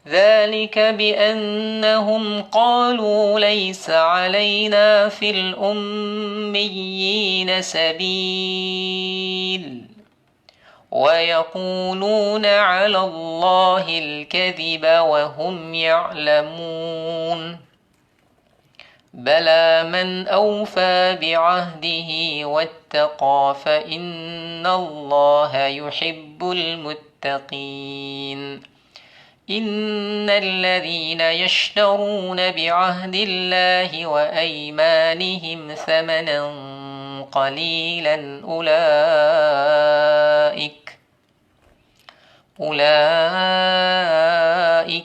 [SPEAKER 1] ذلك بأنهم قالوا ليس علينا في الأميين سبيل ويقولون على الله الكذب وهم يعلمون بلى من أوفى بعهده واتقى فإن الله يحب المتقين إن الذين يشترون بعهد الله وأيمانهم ثمنا قليلا أولئك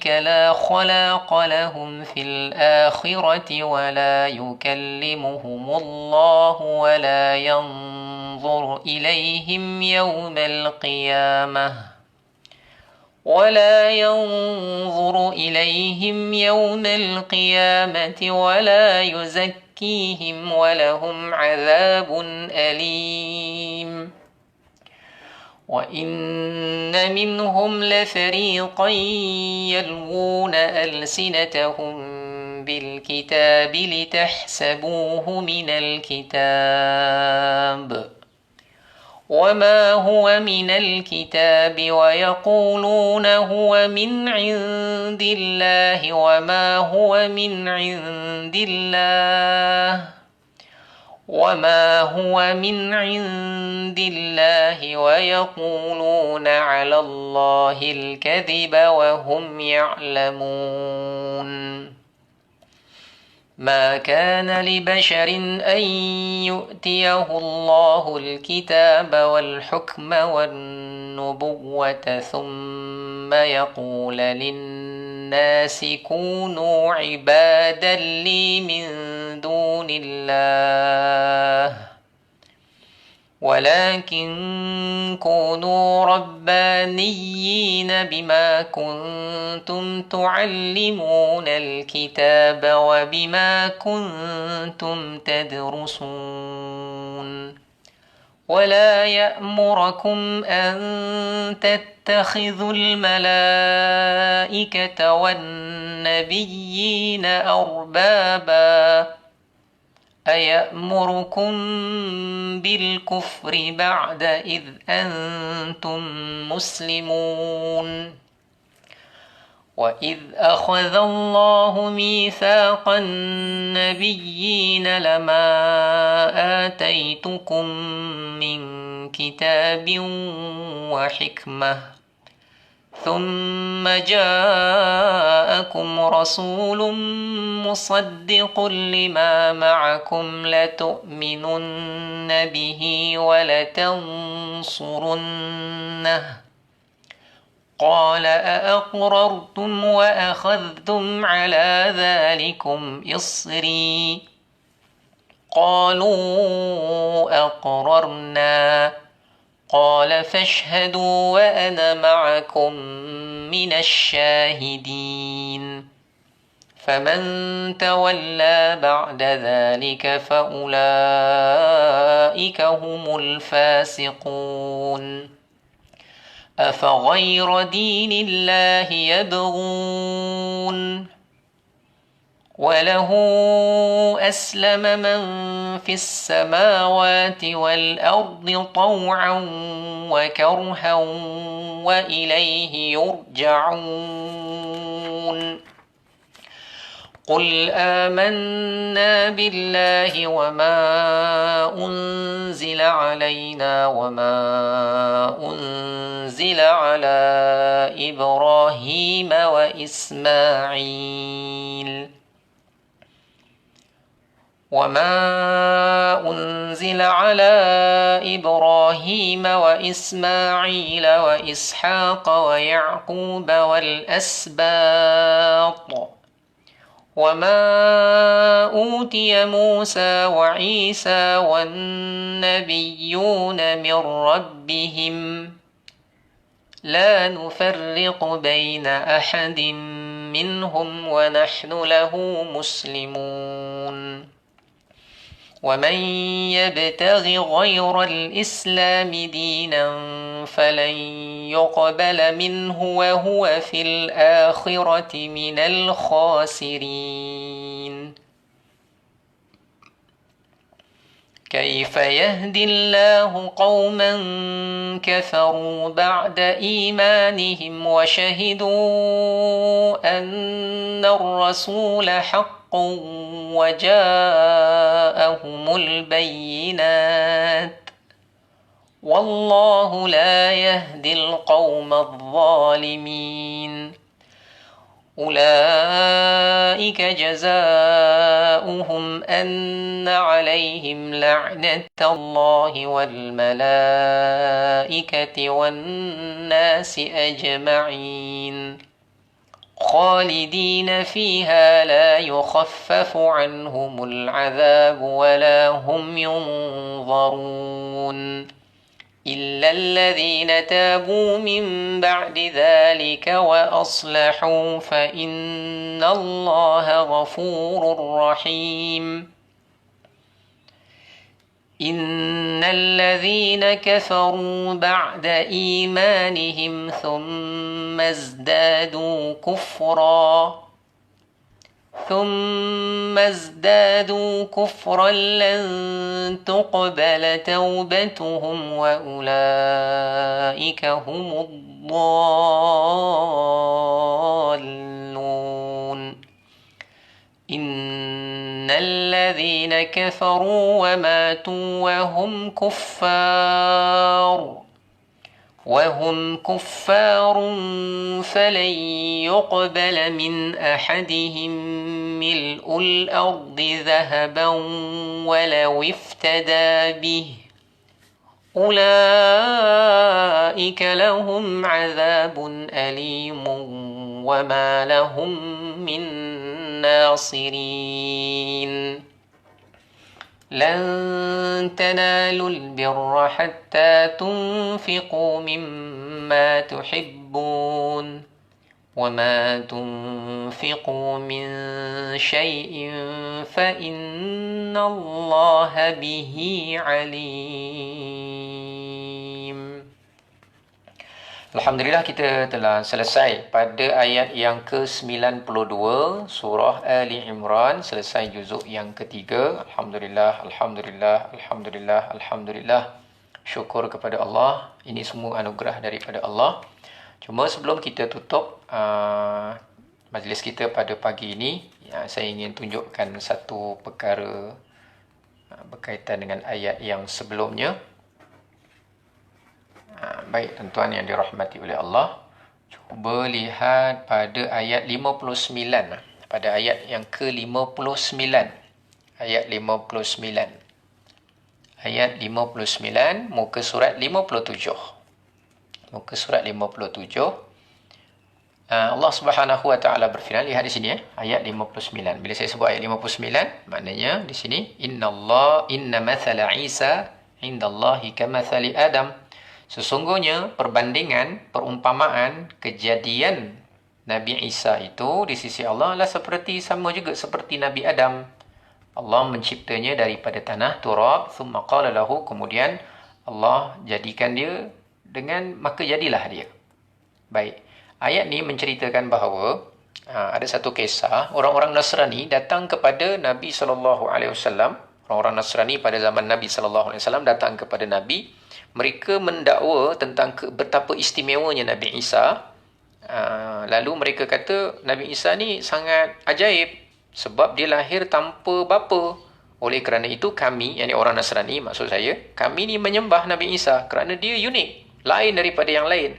[SPEAKER 1] لا خلاق لهم في الآخرة ولا يكلمهم الله ولا ينظر إليهم يوم القيامة ولا يزكيهم ولهم عذاب أليم وإن منهم لفريقا يلوون ألسنتهم بالكتاب لتحسبوه من الكتاب وما هو من الكتاب ويقولون هو من عند الله وما هو من عند الله ويقولون على الله الكذب وهم يعلمون ما كان لبشر أن يؤتيه الله الكتاب والحكم والنبوة ثم يقول للناس كونوا عبادا لي من دون الله ولكن كونوا ربانيين بما كنتم تعلمون الكتاب وبما كنتم تدرسون ولا يأمركم أن تتخذوا الملائكة والنبيين أربابا أيأمركم بالكفر بعد إذ أنتم مسلمون وإذ أخذ الله ميثاق النبيين لما آتيتكم من كتاب وحكمة ثم جاءكم رسول مصدق لما معكم لتؤمنن به ولتنصرنه قال أأقررتم وأخذتم على ذلكم إصري قالوا أقررنا قال فاشهدوا وأنا معكم من الشاهدين فمن تولى بعد ذلك فأولئك هم الفاسقون أفغير دين الله يبغون وله أسلم من في السماوات والأرض طوعا وكرها وإليه يرجعون قل آمنا بالله وما أنزل علينا وما أنزل على إبراهيم وإسماعيل وإسحاق ويعقوب والأسباط وما أوتي موسى وعيسى والنبيون من ربهم لا نفرق بين أحد منهم ونحن له مسلمون ومن يبتغ غير الإسلام دينا فلن يقبل منه وهو في الآخرة من الخاسرين كيف يهدي الله قوما كفروا بعد إيمانهم وشهدوا أن الرسول حق وجاءهم البينات والله لا يهدي القوم الظالمين أولئك جزاؤهم أن عليهم لعنة الله والملائكة والناس أجمعين خالدين فيها لا يخفف عنهم العذاب ولا هم ينظرون إلا الذين تابوا من بعد ذلك وأصلحوا فإن الله غفور رحيم إن الذين كفروا بعد إيمانهم ثم ازدادوا كفرا لن تقبل توبتهم وأولئك هم الضالون إن الذين كفروا وماتوا وهم كفار فلن يقبل من أحدهم ملء الأرض ذهبا ولو افتدى به أولئك لهم عذاب أليم وما لهم من ناصرين لن تنالوا البر حتى تنفقوا مما تحبون وما تنفقوا من شيء فإن الله به عليم. Alhamdulillah, kita telah selesai pada ayat yang ke-92 surah Ali Imran, selesai juzuk yang ketiga. Alhamdulillah, Alhamdulillah, Alhamdulillah, Alhamdulillah. Syukur kepada Allah. Ini semua anugerah daripada Allah. Cuma sebelum kita tutup majlis kita pada pagi ini, saya ingin tunjukkan satu perkara berkaitan dengan ayat yang sebelumnya. Baik tuan-tuan yang dirahmati oleh Allah, cuba lihat pada ayat 59, pada ayat yang ke-59, ayat 59, ayat 59, muka surat 57, muka surat 57. Allah Subhanahu wa taala berfirman, lihat di sini ayat 59. Bila saya sebut ayat 59, maknanya di sini inna mathala Isa indallahi kamathali Adam. Sesungguhnya perbandingan, perumpamaan kejadian Nabi Isa itu di sisi Allah adalah sama juga seperti Nabi Adam. Allah menciptanya daripada tanah, turab, thumma qala lahu, kemudian Allah jadikan dia maka jadilah dia. Baik. Ayat ni menceritakan bahawa ada satu kisah orang-orang Nasrani datang kepada Nabi sallallahu alaihi wasallam. Orang-orang Nasrani pada zaman Nabi sallallahu alaihi wasallam datang kepada Nabi. Mereka mendakwa tentang betapa istimewanya Nabi Isa. Lalu mereka kata Nabi Isa ni sangat ajaib sebab dia lahir tanpa bapa. Oleh kerana itu kami, yakni orang Nasrani maksud saya, kami ni menyembah Nabi Isa kerana dia unik, lain daripada yang lain.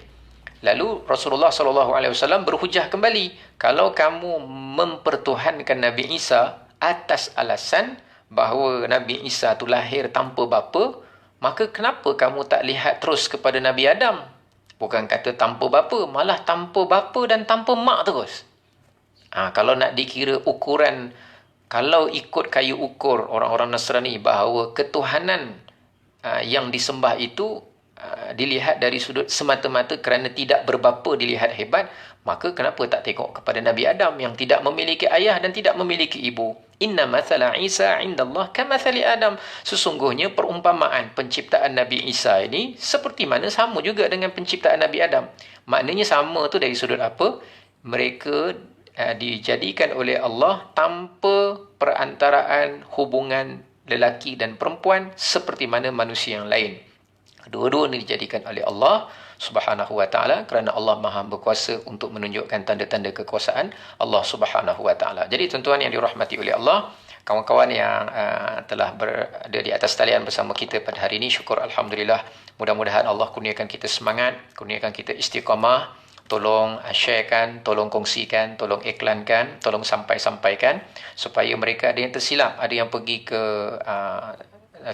[SPEAKER 1] Lalu Rasulullah SAW berhujah kembali, kalau kamu mempertuhankan Nabi Isa atas alasan bahawa Nabi Isa tu lahir tanpa bapa, maka kenapa kamu tak lihat terus kepada Nabi Adam? Bukan kata tanpa bapa, malah tanpa bapa dan tanpa mak terus. Kalau nak dikira ukuran, kalau ikut kayu ukur orang-orang Nasrani bahawa ketuhanan yang disembah itu dilihat dari sudut semata-mata kerana tidak berbapa dilihat hebat, maka kenapa tak tengok kepada Nabi Adam yang tidak memiliki ayah dan tidak memiliki ibu? Inna mathala Isa indallah kamathali Adam. Sesungguhnya perumpamaan penciptaan Nabi Isa ini seperti mana sama juga dengan penciptaan Nabi Adam. Maknanya sama tu dari sudut apa? Mereka dijadikan oleh Allah tanpa perantaraan hubungan lelaki dan perempuan seperti mana manusia yang lain. Dua-dua ini dijadikan oleh Allah Subhanahu wa taala kerana Allah Maha berkuasa untuk menunjukkan tanda-tanda kekuasaan Allah Subhanahu wa taala. Jadi tuan-tuan yang dirahmati oleh Allah, kawan-kawan yang telah berada di atas talian bersama kita pada hari ini, syukur alhamdulillah. Mudah-mudahan Allah kurniakan kita semangat, kurniakan kita istiqamah. Tolong sharekan, tolong kongsikan, tolong iklankan, tolong sampaikan supaya mereka ada yang tersilap, ada yang pergi ke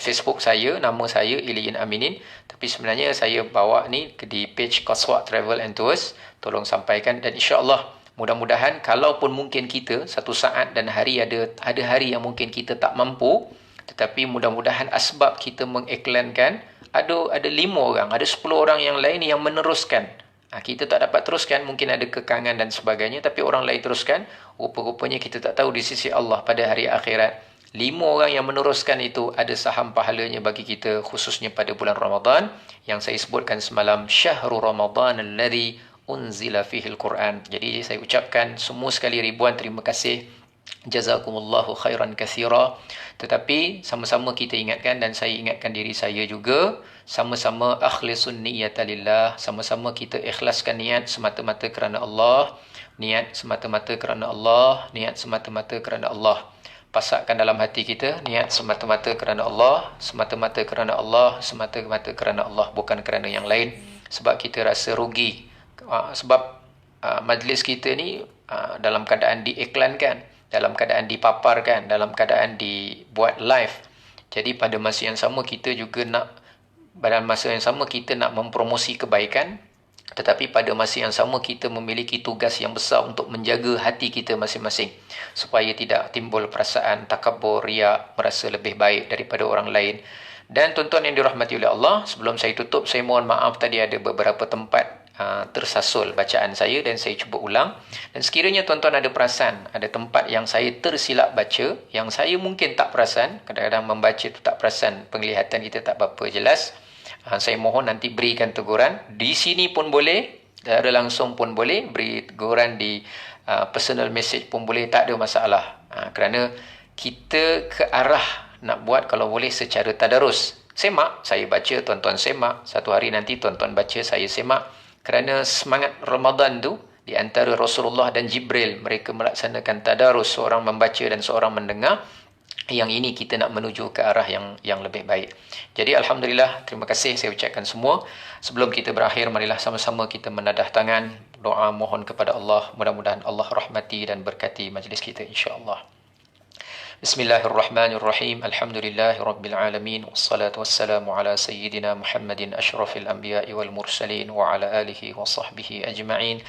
[SPEAKER 1] Facebook saya, nama saya Iliyin Aminin, tapi sebenarnya saya bawa ni di page Qaswa Travel and Tours. Tolong sampaikan dan insya-Allah mudah-mudahan kalaupun mungkin kita satu saat dan hari ada hari yang mungkin kita tak mampu, tetapi mudah-mudahan asbab kita mengiklankan ada 5 orang, ada 10 orang yang lain yang meneruskan. Kita tak dapat teruskan, mungkin ada kekangan dan sebagainya, tapi orang lain teruskan. Rupa-rupanya kita tak tahu di sisi Allah pada hari akhirat 5 orang yang meneruskan itu ada saham pahalanya bagi kita, khususnya pada bulan Ramadan yang saya sebutkan semalam, syahrul Ramadan alladhi unzila fihil Quran. Jadi saya ucapkan semua sekali ribuan terima kasih, jazakumullahu khairan katsira. Tetapi sama-sama kita ingatkan dan saya ingatkan diri saya juga, sama-sama akhlisun niyyata lillah, sama-sama kita ikhlaskan niat semata-mata kerana Allah, niat semata-mata kerana Allah, niat semata-mata kerana Allah. Pasakkan dalam hati kita niat semata-mata kerana Allah, semata-mata kerana Allah, semata-mata kerana Allah, bukan kerana yang lain. Sebab kita rasa rugi. Sebab majlis kita ni dalam keadaan diiklankan, dalam keadaan dipaparkan, dalam keadaan dibuat live. Jadi pada masa yang sama kita juga nak mempromosi kebaikan, tetapi pada masa yang sama kita memiliki tugas yang besar untuk menjaga hati kita masing-masing supaya tidak timbul perasaan takabur, riak, merasa lebih baik daripada orang lain. Dan tuan-tuan yang dirahmati oleh Allah, sebelum saya tutup, saya mohon maaf tadi ada beberapa tempat tersasul bacaan saya dan saya cuba ulang. Dan sekiranya tuan-tuan ada perasan, ada tempat yang saya tersilap baca, yang saya mungkin tak perasan, kadang-kadang membaca tu tak perasan, penglihatan kita tak berapa jelas, saya mohon nanti berikan teguran. Di sini pun boleh, secara langsung pun boleh, beri teguran di personal message pun boleh, tak ada masalah. Kerana kita ke arah nak buat kalau boleh secara tadarus. Semak, saya baca, tuan-tuan semak. Satu hari nanti tuan-tuan baca, saya semak. Kerana semangat Ramadan tu, di antara Rasulullah dan Jibril, mereka melaksanakan tadarus, seorang membaca dan seorang mendengar. Yang ini kita nak menuju ke arah yang lebih baik. Jadi alhamdulillah, terima kasih saya ucapkan semua. Sebelum kita berakhir, marilah sama-sama kita menadah tangan, doa mohon kepada Allah, mudah-mudahan Allah rahmati dan berkati majlis kita insya-Allah. Bismillahirrahmanirrahim. Alhamdulillahirabbil alamin, wassalatu wassalamu ala sayyidina Muhammadin asyrafil anbiya'i wal mursalin wa ala alihi wa sahbihi ajma'in.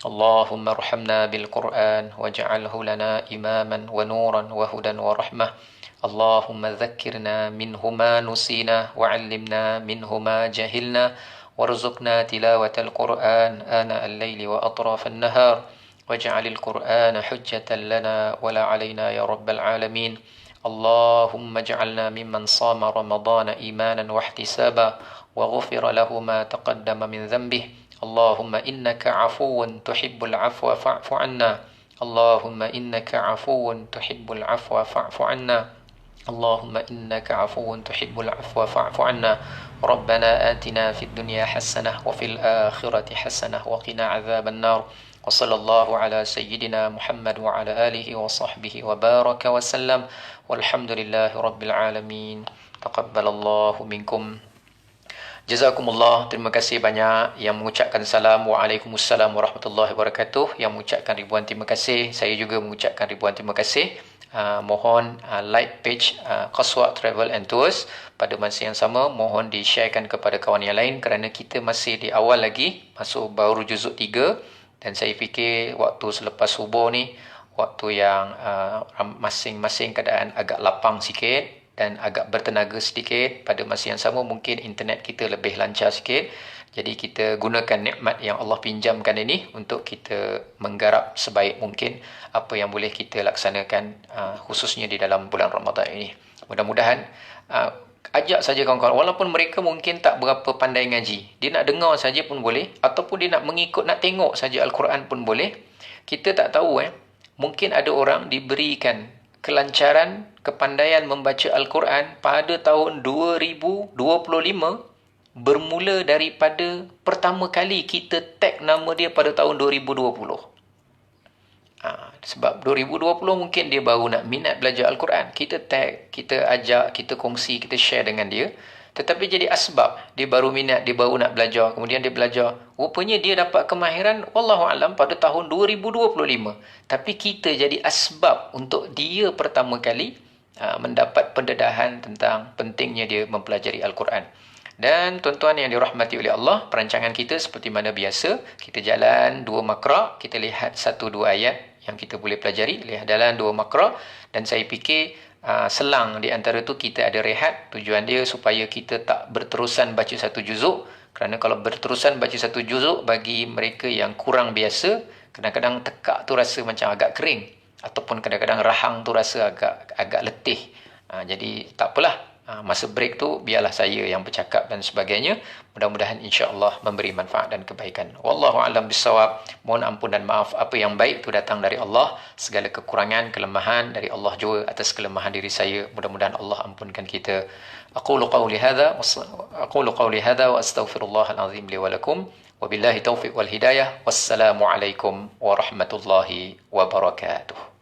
[SPEAKER 1] اللهم ارحمنا بالقرآن واجعله لنا إماما ونورا وهدى ورحمة. اللهم ذكرنا منه ما نسينا وعلمنا منه ما جهلنا وارزقنا تلاوة القرآن آناء الليل وأطراف النهار واجعل القرآن حجة لنا ولا علينا يا رب العالمين. اللهم اجعلنا ممن صام رمضان إيمانا واحتسابا وغفر له ما تقدم من ذنبه. اللهم إنك عفو تحب العفو فاعف عنا. اللهم إنك عفو تحب العفو فاعف عنا. اللهم إنك عفو تحب العفو فاعف عنا. ربنا آتنا في الدنيا حسنة وفي الآخرة حسنة وقنا عذاب النار. وصلى الله على سيدنا محمد وعلى آله وصحبه وبارك وسلم والحمد لله رب العالمين. تقبل الله منكم. Jazakumullah, terima kasih banyak yang mengucapkan salam. Waalaikumsalam warahmatullahi wabarakatuh. Yang mengucapkan ribuan terima kasih. Saya juga mengucapkan ribuan terima kasih. Mohon like page Qaswa Travel and Tours. Pada masa yang sama, mohon di-sharekan kepada kawan yang lain kerana kita masih di awal lagi, masuk baru juzuk 3. Dan saya fikir waktu selepas subuh ni, waktu yang masing-masing keadaan agak lapang sikit dan agak bertenaga sedikit. Pada masa yang sama mungkin internet kita lebih lancar sikit. Jadi kita gunakan nikmat yang Allah pinjamkan ini untuk kita menggarap sebaik mungkin apa yang boleh kita laksanakan khususnya di dalam bulan Ramadan ini. Mudah-mudahan ajak saja kawan-kawan, walaupun mereka mungkin tak berapa pandai ngaji, dia nak dengar saja pun boleh, ataupun dia nak mengikut, nak tengok saja Al-Quran pun boleh. Kita tak tahu mungkin ada orang diberikan kelancaran, kepandaian membaca Al-Quran pada tahun 2025 bermula daripada pertama kali kita tag nama dia pada tahun 2020. Sebab 2020 mungkin dia baru nak minat belajar Al-Quran. Kita tag, kita ajak, kita kongsi, kita share dengan dia. Tetapi jadi asbab, dia baru minat, dia baru nak belajar, kemudian dia belajar. Rupanya dia dapat kemahiran, wallahualam, pada tahun 2025. Tapi kita jadi asbab untuk dia pertama kali mendapat pendedahan tentang pentingnya dia mempelajari Al-Quran. Dan tuan-tuan yang dirahmati oleh Allah, perancangan kita seperti mana biasa, kita jalan 2 makra', kita lihat 1-2 ayat yang kita boleh pelajari, lihat jalan 2 makra', dan saya fikir selang di antara tu kita ada rehat. Tujuan dia supaya kita tak berterusan baca 1 juzuk, kerana kalau berterusan baca 1 juzuk bagi mereka yang kurang biasa, kadang-kadang tekak tu rasa macam agak kering, ataupun kadang-kadang rahang tu rasa agak letih. Jadi tak apalah, masa break tu biarlah saya yang bercakap dan sebagainya. Mudah-mudahan insya-Allah memberi manfaat dan kebaikan. Wallahu a'lam bissawab. Mohon ampun dan maaf, apa yang baik tu datang dari Allah, segala kekurangan, kelemahan dari Allah juga atas kelemahan diri saya. Mudah-mudahan Allah ampunkan kita. Aqulu qawli hadza wa astaghfirullahal azim li wa lakum. Wabillahi taufiq wal hidayah. Wassalamu alaikum warahmatullahi wabarakatuh.